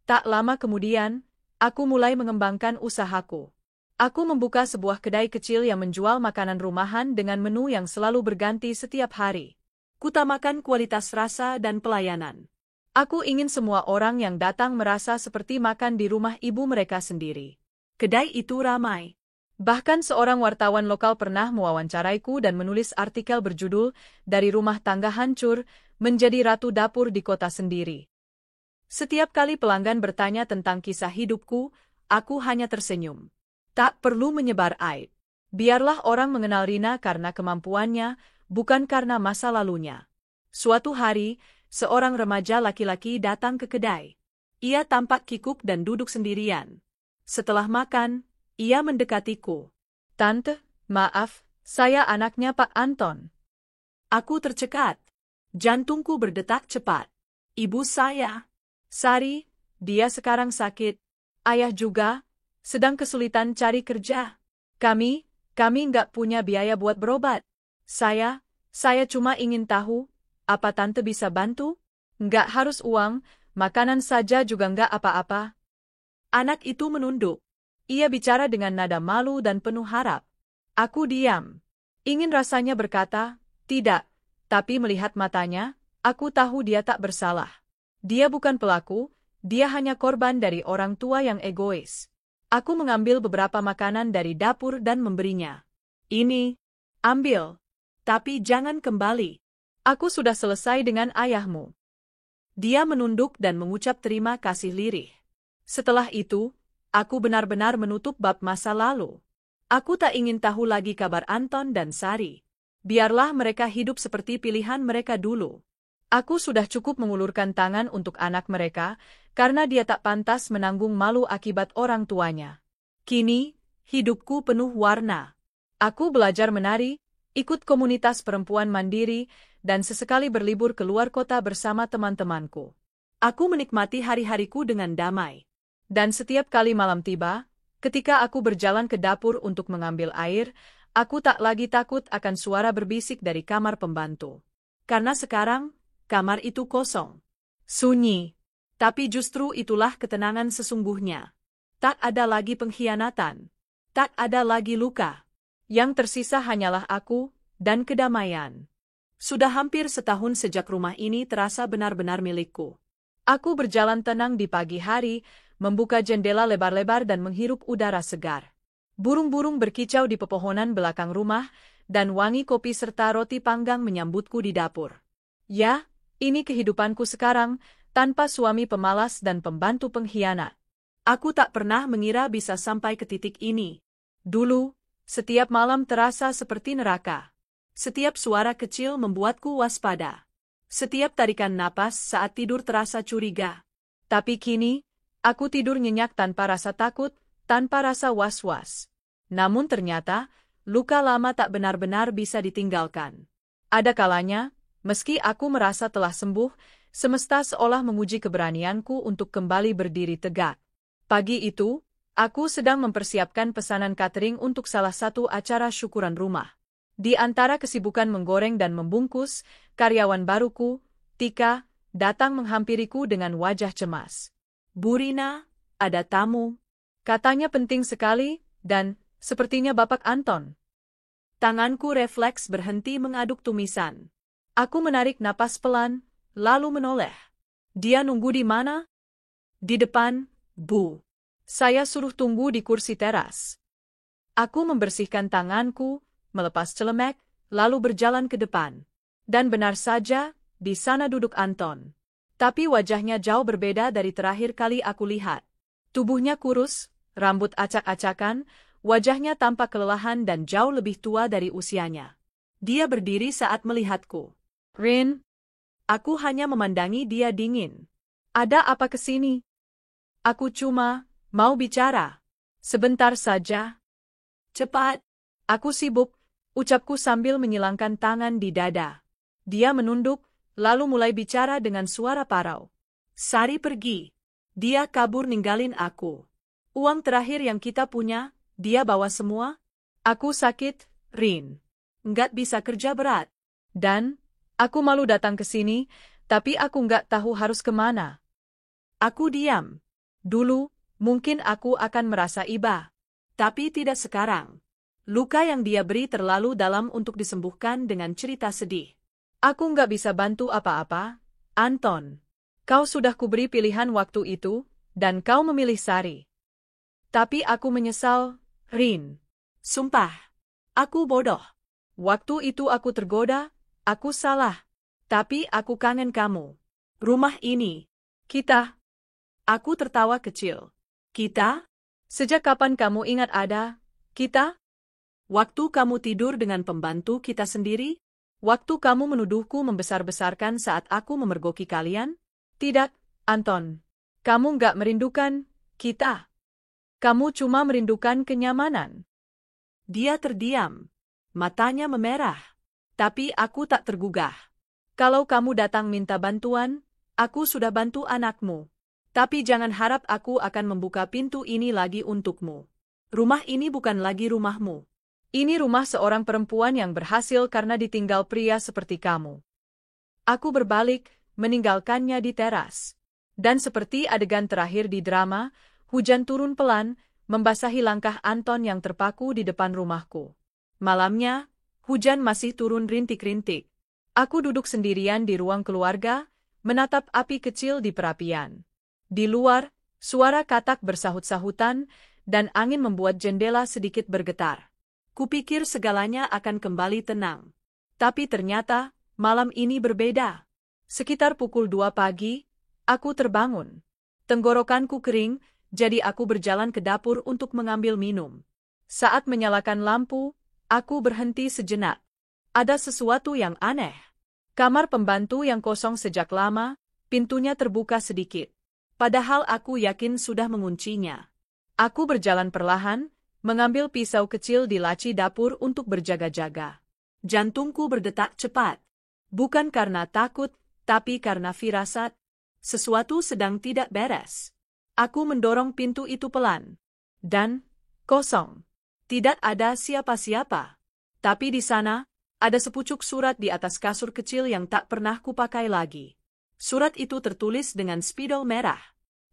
Tak lama kemudian, aku mulai mengembangkan usahaku. Aku membuka sebuah kedai kecil yang menjual makanan rumahan dengan menu yang selalu berganti setiap hari. Kutamakan kualitas rasa dan pelayanan. Aku ingin semua orang yang datang merasa seperti makan di rumah ibu mereka sendiri. Kedai itu ramai. Bahkan seorang wartawan lokal pernah mewawancaraiku dan menulis artikel berjudul "Dari Rumah Tangga Hancur Menjadi Ratu Dapur di Kota Sendiri". Setiap kali pelanggan bertanya tentang kisah hidupku, aku hanya tersenyum. Tak perlu menyebar aib. Biarlah orang mengenal Rina karena kemampuannya, bukan karena masa lalunya. Suatu hari, seorang remaja laki-laki datang ke kedai. Ia tampak kikuk dan duduk sendirian. Setelah makan, ia mendekatiku. "Tante, maaf, saya anaknya Pak Anton." Aku tercekat. Jantungku berdetak cepat. "Ibu saya, Sari, dia sekarang sakit. Ayah juga, sedang kesulitan cari kerja. Kami nggak punya biaya buat berobat. Saya cuma ingin tahu, apa tante bisa bantu? Nggak harus uang, makanan saja juga nggak apa-apa." Anak itu menunduk. Ia bicara dengan nada malu dan penuh harap. Aku diam. Ingin rasanya berkata, tidak, tapi melihat matanya, aku tahu dia tak bersalah. Dia bukan pelaku, dia hanya korban dari orang tua yang egois. Aku mengambil beberapa makanan dari dapur dan memberinya. "Ini, ambil. Tapi jangan kembali. Aku sudah selesai dengan ayahmu." Dia menunduk dan mengucap terima kasih lirih. Setelah itu, aku benar-benar menutup bab masa lalu. Aku tak ingin tahu lagi kabar Anton dan Sari. Biarlah mereka hidup seperti pilihan mereka dulu. Aku sudah cukup mengulurkan tangan untuk anak mereka, karena dia tak pantas menanggung malu akibat orang tuanya. Kini, hidupku penuh warna. Aku belajar menari, ikut komunitas perempuan mandiri, dan sesekali berlibur ke luar kota bersama teman-temanku. Aku menikmati hari-hariku dengan damai. Dan setiap kali malam tiba, ketika aku berjalan ke dapur untuk mengambil air, aku tak lagi takut akan suara berbisik dari kamar pembantu. Karena sekarang, kamar itu kosong. Sunyi. Tapi justru itulah ketenangan sesungguhnya. Tak ada lagi pengkhianatan. Tak ada lagi luka. Yang tersisa hanyalah aku dan kedamaian. Sudah hampir setahun sejak rumah ini terasa benar-benar milikku. Aku berjalan tenang di pagi hari, membuka jendela lebar-lebar dan menghirup udara segar. Burung-burung berkicau di pepohonan belakang rumah, dan wangi kopi serta roti panggang menyambutku di dapur. Ya, ini kehidupanku sekarang, tanpa suami pemalas dan pembantu pengkhianat. Aku tak pernah mengira bisa sampai ke titik ini. Dulu, setiap malam terasa seperti neraka. Setiap suara kecil membuatku waspada. Setiap tarikan napas saat tidur terasa curiga. Tapi kini, aku tidur nyenyak tanpa rasa takut, tanpa rasa was-was. Namun ternyata, luka lama tak benar-benar bisa ditinggalkan. Ada kalanya, meski aku merasa telah sembuh, semesta seolah menguji keberanianku untuk kembali berdiri tegak. Pagi itu, aku sedang mempersiapkan pesanan catering untuk salah satu acara syukuran rumah. Di antara kesibukan menggoreng dan membungkus, karyawan baruku, Tika, datang menghampiriku dengan wajah cemas. "Bu Rina, ada tamu," katanya penting sekali, dan sepertinya Bapak Anton. Tanganku refleks berhenti mengaduk tumisan. Aku menarik napas pelan, lalu menoleh. Dia nunggu di mana? Di depan, Bu. Saya suruh tunggu di kursi teras. Aku membersihkan tanganku, melepas celemek, lalu berjalan ke depan. Dan benar saja, di sana duduk Anton. Tapi wajahnya jauh berbeda dari terakhir kali aku lihat. Tubuhnya kurus, rambut acak-acakan, wajahnya tampak kelelahan dan jauh lebih tua dari usianya. Dia berdiri saat melihatku. Rin. Aku hanya memandangi dia dingin. Ada apa kesini? Aku cuma mau bicara. Sebentar saja. Cepat. Aku sibuk, ucapku sambil menyilangkan tangan di dada. Dia menunduk, lalu mulai bicara dengan suara parau. Sari pergi. Dia kabur ninggalin aku. Uang terakhir yang kita punya, dia bawa semua. Aku sakit, Rin. Nggak bisa kerja berat. Dan, aku malu datang ke sini, tapi aku nggak tahu harus kemana. Aku diam. Dulu, mungkin aku akan merasa iba. Tapi tidak sekarang. Luka yang dia beri terlalu dalam untuk disembuhkan dengan cerita sedih. Aku nggak bisa bantu apa-apa, Anton. Kau sudah kuberi pilihan waktu itu, dan kau memilih Sari. Tapi aku menyesal, Rin. Sumpah. Aku bodoh. Waktu itu aku tergoda, aku salah. Tapi aku kangen kamu. Rumah ini. Kita. Aku tertawa kecil. Kita? Sejak kapan kamu ingat ada kita? Waktu kamu tidur dengan pembantu kita sendiri? Waktu kamu menuduhku membesar-besarkan saat aku memergoki kalian? Tidak, Anton. Kamu nggak merindukan kita. Kamu cuma merindukan kenyamanan. Dia terdiam. Matanya memerah. Tapi aku tak tergugah. Kalau kamu datang minta bantuan, aku sudah bantu anakmu. Tapi jangan harap aku akan membuka pintu ini lagi untukmu. Rumah ini bukan lagi rumahmu. Ini rumah seorang perempuan yang berhasil karena ditinggal pria seperti kamu. Aku berbalik, meninggalkannya di teras. Dan seperti adegan terakhir di drama, hujan turun pelan, membasahi langkah Anton yang terpaku di depan rumahku. Malamnya, hujan masih turun rintik-rintik. Aku duduk sendirian di ruang keluarga, menatap api kecil di perapian. Di luar, suara katak bersahut-sahutan, dan angin membuat jendela sedikit bergetar. Kupikir segalanya akan kembali tenang. Tapi ternyata, malam ini berbeda. Sekitar pukul 2 pagi, aku terbangun. Tenggorokanku kering, jadi aku berjalan ke dapur untuk mengambil minum. Saat menyalakan lampu, aku berhenti sejenak. Ada sesuatu yang aneh. Kamar pembantu yang kosong sejak lama, pintunya terbuka sedikit. Padahal aku yakin sudah menguncinya. Aku berjalan perlahan, mengambil pisau kecil di laci dapur untuk berjaga-jaga. Jantungku berdetak cepat. Bukan karena takut, tapi karena firasat. Sesuatu sedang tidak beres. Aku mendorong pintu itu pelan. Dan, kosong. Tidak ada siapa-siapa. Tapi di sana, ada sepucuk surat di atas kasur kecil yang tak pernah kupakai lagi. Surat itu tertulis dengan spidol merah.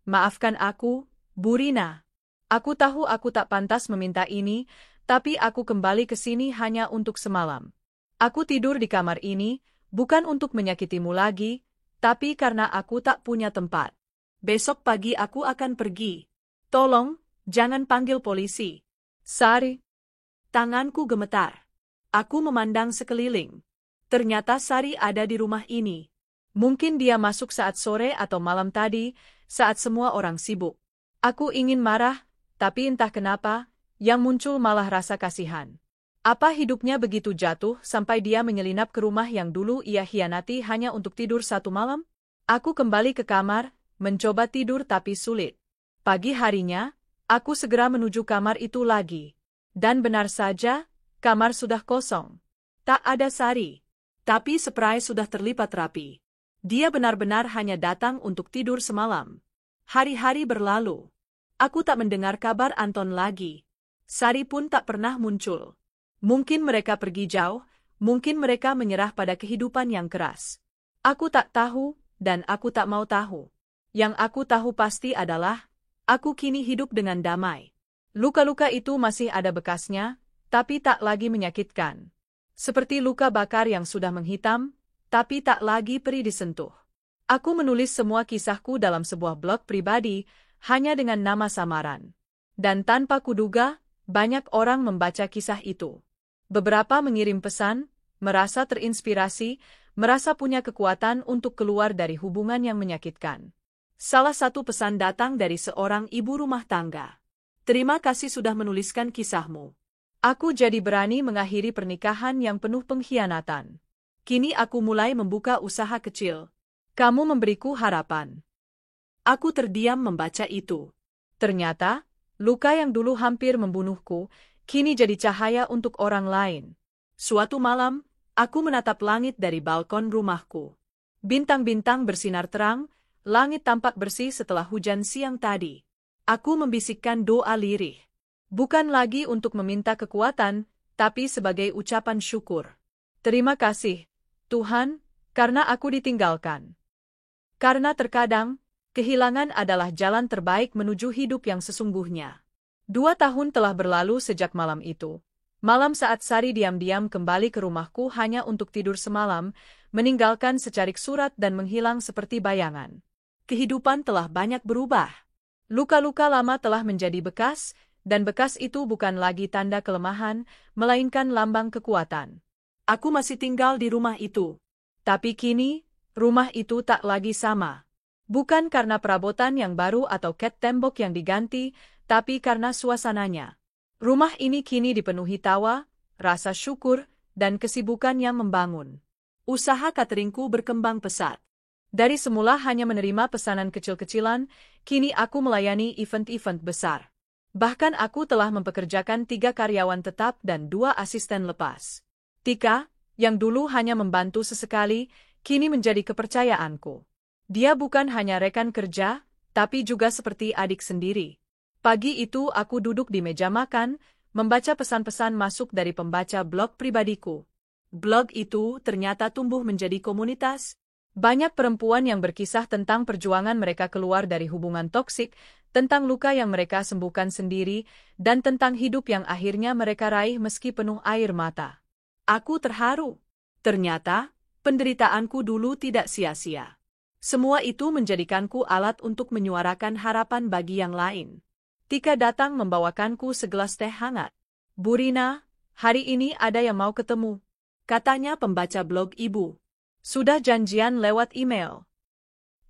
Maafkan aku, Bu Rina. Aku tahu aku tak pantas meminta ini, tapi aku kembali ke sini hanya untuk semalam. Aku tidur di kamar ini, bukan untuk menyakitimu lagi, tapi karena aku tak punya tempat. Besok pagi aku akan pergi. Tolong, jangan panggil polisi. Sari. Tanganku gemetar. Aku memandang sekeliling. Ternyata Sari ada di rumah ini. Mungkin dia masuk saat sore atau malam tadi, saat semua orang sibuk. Aku ingin marah, tapi entah kenapa, yang muncul malah rasa kasihan. Apa hidupnya begitu jatuh sampai dia menyelinap ke rumah yang dulu ia hianati hanya untuk tidur satu malam? Aku kembali ke kamar, mencoba tidur tapi sulit. Pagi harinya, aku segera menuju kamar itu lagi. Dan benar saja, kamar sudah kosong. Tak ada Sari. Tapi spray sudah terlipat rapi. Dia benar-benar hanya datang untuk tidur semalam. Hari-hari berlalu. Aku tak mendengar kabar Anton lagi. Sari pun tak pernah muncul. Mungkin mereka pergi jauh, mungkin mereka menyerah pada kehidupan yang keras. Aku tak tahu, dan aku tak mau tahu. Yang aku tahu pasti adalah, aku kini hidup dengan damai. Luka-luka itu masih ada bekasnya, tapi tak lagi menyakitkan. Seperti luka bakar yang sudah menghitam, tapi tak lagi perih disentuh. Aku menulis semua kisahku dalam sebuah blog pribadi, hanya dengan nama samaran. Dan tanpa kuduga, banyak orang membaca kisah itu. Beberapa mengirim pesan, merasa terinspirasi, merasa punya kekuatan untuk keluar dari hubungan yang menyakitkan. Salah satu pesan datang dari seorang ibu rumah tangga. Terima kasih sudah menuliskan kisahmu. Aku jadi berani mengakhiri pernikahan yang penuh pengkhianatan. Kini aku mulai membuka usaha kecil. Kamu memberiku harapan. Aku terdiam membaca itu. Ternyata, luka yang dulu hampir membunuhku, kini jadi cahaya untuk orang lain. Suatu malam, aku menatap langit dari balkon rumahku. Bintang-bintang bersinar terang, langit tampak bersih setelah hujan siang tadi. Aku membisikkan doa lirih. Bukan lagi untuk meminta kekuatan, tapi sebagai ucapan syukur. Terima kasih, Tuhan, karena aku ditinggalkan. Karena terkadang, kehilangan adalah jalan terbaik menuju hidup yang sesungguhnya. 2 tahun telah berlalu sejak malam itu. Malam saat Sari diam-diam kembali ke rumahku hanya untuk tidur semalam, meninggalkan secarik surat dan menghilang seperti bayangan. Kehidupan telah banyak berubah. Luka-luka lama telah menjadi bekas, dan bekas itu bukan lagi tanda kelemahan, melainkan lambang kekuatan. Aku masih tinggal di rumah itu. Tapi kini, rumah itu tak lagi sama. Bukan karena perabotan yang baru atau cat tembok yang diganti, tapi karena suasananya. Rumah ini kini dipenuhi tawa, rasa syukur, dan kesibukan yang membangun. Usaha cateringku berkembang pesat. Dari semula hanya menerima pesanan kecil-kecilan, kini aku melayani event-event besar. Bahkan aku telah mempekerjakan 3 karyawan tetap dan 2 asisten lepas. Tika, yang dulu hanya membantu sesekali, kini menjadi kepercayaanku. Dia bukan hanya rekan kerja, tapi juga seperti adik sendiri. Pagi itu aku duduk di meja makan, membaca pesan-pesan masuk dari pembaca blog pribadiku. Blog itu ternyata tumbuh menjadi komunitas. Banyak perempuan yang berkisah tentang perjuangan mereka keluar dari hubungan toksik, tentang luka yang mereka sembuhkan sendiri, dan tentang hidup yang akhirnya mereka raih meski penuh air mata. Aku terharu. Ternyata, penderitaanku dulu tidak sia-sia. Semua itu menjadikanku alat untuk menyuarakan harapan bagi yang lain. Tika datang membawakanku segelas teh hangat. Bu Rina, hari ini ada yang mau ketemu, katanya pembaca blog ibu. Sudah janjian lewat email.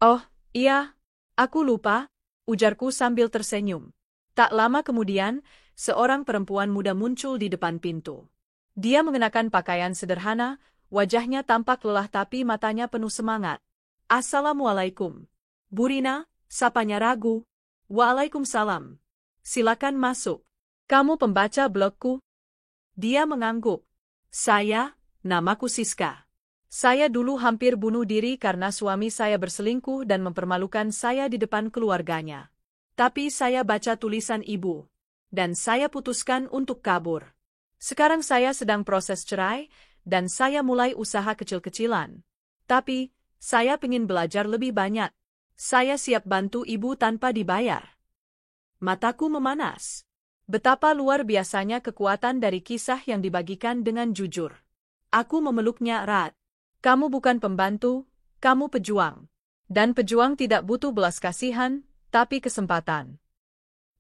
Oh, iya, aku lupa, ujarku sambil tersenyum. Tak lama kemudian, seorang perempuan muda muncul di depan pintu. Dia mengenakan pakaian sederhana, wajahnya tampak lelah tapi matanya penuh semangat. Assalamualaikum. Bu Rina, sapanya ragu. Waalaikumsalam. Silakan masuk. Kamu pembaca blogku? Dia mengangguk. Saya, namaku Siska. Saya dulu hampir bunuh diri karena suami saya berselingkuh dan mempermalukan saya di depan keluarganya. Tapi saya baca tulisan ibu, dan saya putuskan untuk kabur. Sekarang saya sedang proses cerai, dan saya mulai usaha kecil-kecilan. Tapi, saya ingin belajar lebih banyak. Saya siap bantu ibu tanpa dibayar. Mataku memanas. Betapa luar biasanya kekuatan dari kisah yang dibagikan dengan jujur. Aku memeluknya erat. Kamu bukan pembantu, kamu pejuang. Dan pejuang tidak butuh belas kasihan, tapi kesempatan.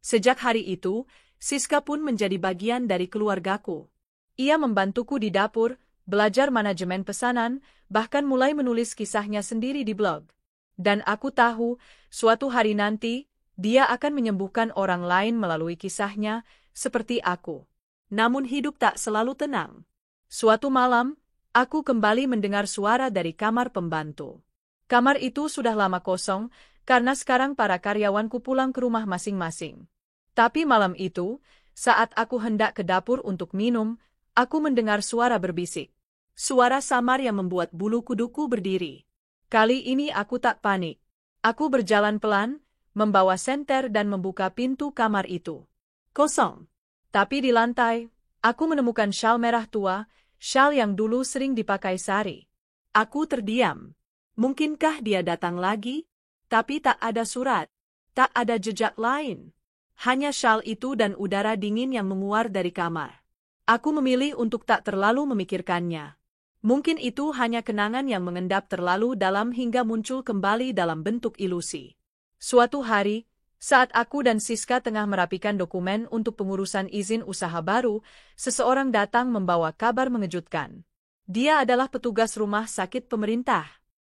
Sejak hari itu, Siska pun menjadi bagian dari keluargaku. Ia membantuku di dapur, belajar manajemen pesanan, bahkan mulai menulis kisahnya sendiri di blog. Dan aku tahu, suatu hari nanti, dia akan menyembuhkan orang lain melalui kisahnya, seperti aku. Namun hidup tak selalu tenang. Suatu malam, aku kembali mendengar suara dari kamar pembantu. Kamar itu sudah lama kosong, karena sekarang para karyawanku pulang ke rumah masing-masing. Tapi malam itu, saat aku hendak ke dapur untuk minum, aku mendengar suara berbisik. Suara samar yang membuat bulu kuduku berdiri. Kali ini aku tak panik. Aku berjalan pelan, membawa senter dan membuka pintu kamar itu. Kosong. Tapi di lantai, aku menemukan syal merah tua, syal yang dulu sering dipakai Sari. Aku terdiam. Mungkinkah dia datang lagi? Tapi tak ada surat. Tak ada jejak lain. Hanya syal itu dan udara dingin yang menguar dari kamar. Aku memilih untuk tak terlalu memikirkannya. Mungkin itu hanya kenangan yang mengendap terlalu dalam hingga muncul kembali dalam bentuk ilusi. Suatu hari, saat aku dan Siska tengah merapikan dokumen untuk pengurusan izin usaha baru, seseorang datang membawa kabar mengejutkan. Dia adalah petugas rumah sakit pemerintah.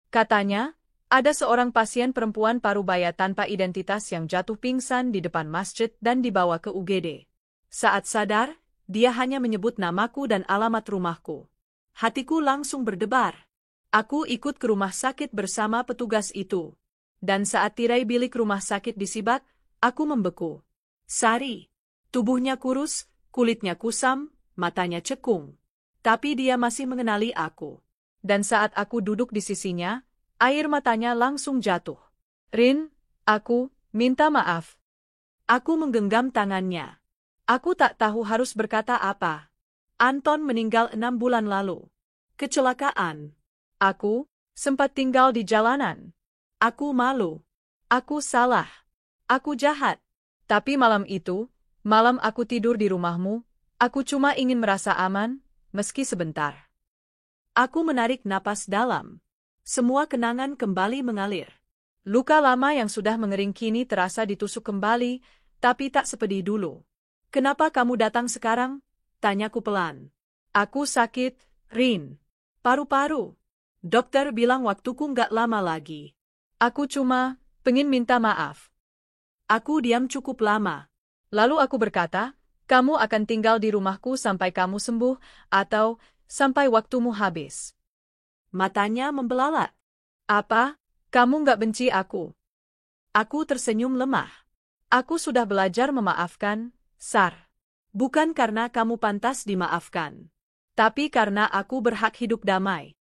Katanya, ada seorang pasien perempuan parubaya tanpa identitas yang jatuh pingsan di depan masjid dan dibawa ke UGD. Saat sadar, dia hanya menyebut namaku dan alamat rumahku. Hatiku langsung berdebar. Aku ikut ke rumah sakit bersama petugas itu. Dan saat tirai bilik rumah sakit disibat, aku membeku. Sari. Tubuhnya kurus, kulitnya kusam, matanya cekung. Tapi dia masih mengenali aku. Dan saat aku duduk di sisinya, air matanya langsung jatuh. Rin, aku minta maaf. Aku menggenggam tangannya. Aku tak tahu harus berkata apa. Anton meninggal 6 bulan lalu. Kecelakaan. Aku sempat tinggal di jalanan. Aku malu. Aku salah. Aku jahat. Tapi malam itu, malam aku tidur di rumahmu, aku cuma ingin merasa aman, meski sebentar. Aku menarik napas dalam. Semua kenangan kembali mengalir. Luka lama yang sudah mengering kini terasa ditusuk kembali, tapi tak sepedih dulu. Kenapa kamu datang sekarang? Tanyaku pelan. Aku sakit, Rin. Paru-paru. Dokter bilang waktuku nggak lama lagi. Aku cuma pengen minta maaf. Aku diam cukup lama. Lalu aku berkata, kamu akan tinggal di rumahku sampai kamu sembuh, atau sampai waktumu habis. Matanya membelalak. Apa? Kamu nggak benci aku? Aku tersenyum lemah. Aku sudah belajar memaafkan, Sar. Bukan karena kamu pantas dimaafkan. Tapi karena aku berhak hidup damai.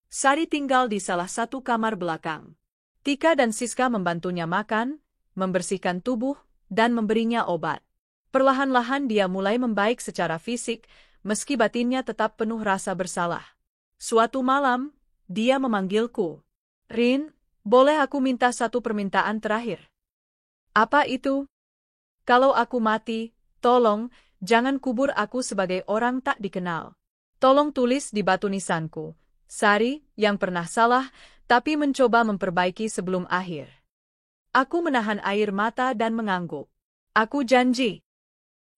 Sari tinggal di salah satu kamar belakang. Tika dan Siska membantunya makan, membersihkan tubuh, dan memberinya obat. Perlahan-lahan dia mulai membaik secara fisik, meski batinnya tetap penuh rasa bersalah. Suatu malam, dia memanggilku. Rin, boleh aku minta satu permintaan terakhir? Apa itu? Kalau aku mati, tolong, jangan kubur aku sebagai orang tak dikenal. Tolong tulis di batu nisanku. Sari, yang pernah salah, tapi mencoba memperbaiki sebelum akhir. Aku menahan air mata dan mengangguk. Aku janji.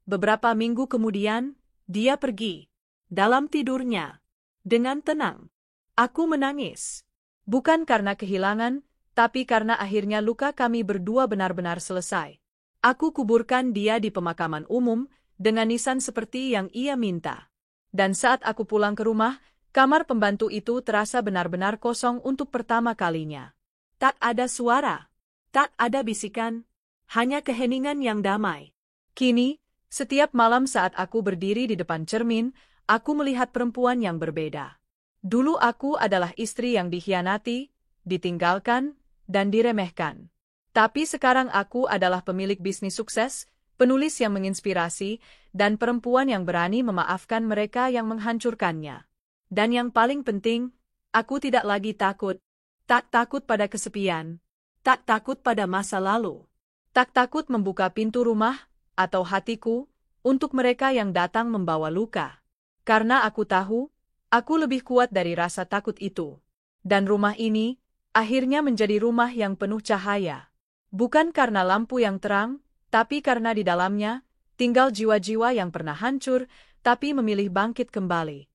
Beberapa minggu kemudian, dia pergi. Dalam tidurnya. Dengan tenang. Aku menangis. Bukan karena kehilangan, tapi karena akhirnya luka kami berdua benar-benar selesai. Aku kuburkan dia di pemakaman umum, dengan nisan seperti yang ia minta. Dan saat aku pulang ke rumah, kamar pembantu itu terasa benar-benar kosong untuk pertama kalinya. Tak ada suara. Tak ada bisikan. Hanya keheningan yang damai. Kini, setiap malam saat aku berdiri di depan cermin, aku melihat perempuan yang berbeda. Dulu aku adalah istri yang dikhianati, ditinggalkan, dan diremehkan. Tapi sekarang aku adalah pemilik bisnis sukses, penulis yang menginspirasi, dan perempuan yang berani memaafkan mereka yang menghancurkannya. Dan yang paling penting, aku tidak lagi takut. Tak takut pada kesepian. Tak takut pada masa lalu. Tak takut membuka pintu rumah, atau hatiku, untuk mereka yang datang membawa luka. Karena aku tahu, aku lebih kuat dari rasa takut itu. Dan rumah ini, akhirnya menjadi rumah yang penuh cahaya. Bukan karena lampu yang terang, tapi karena di dalamnya, tinggal jiwa-jiwa yang pernah hancur, tapi memilih bangkit kembali.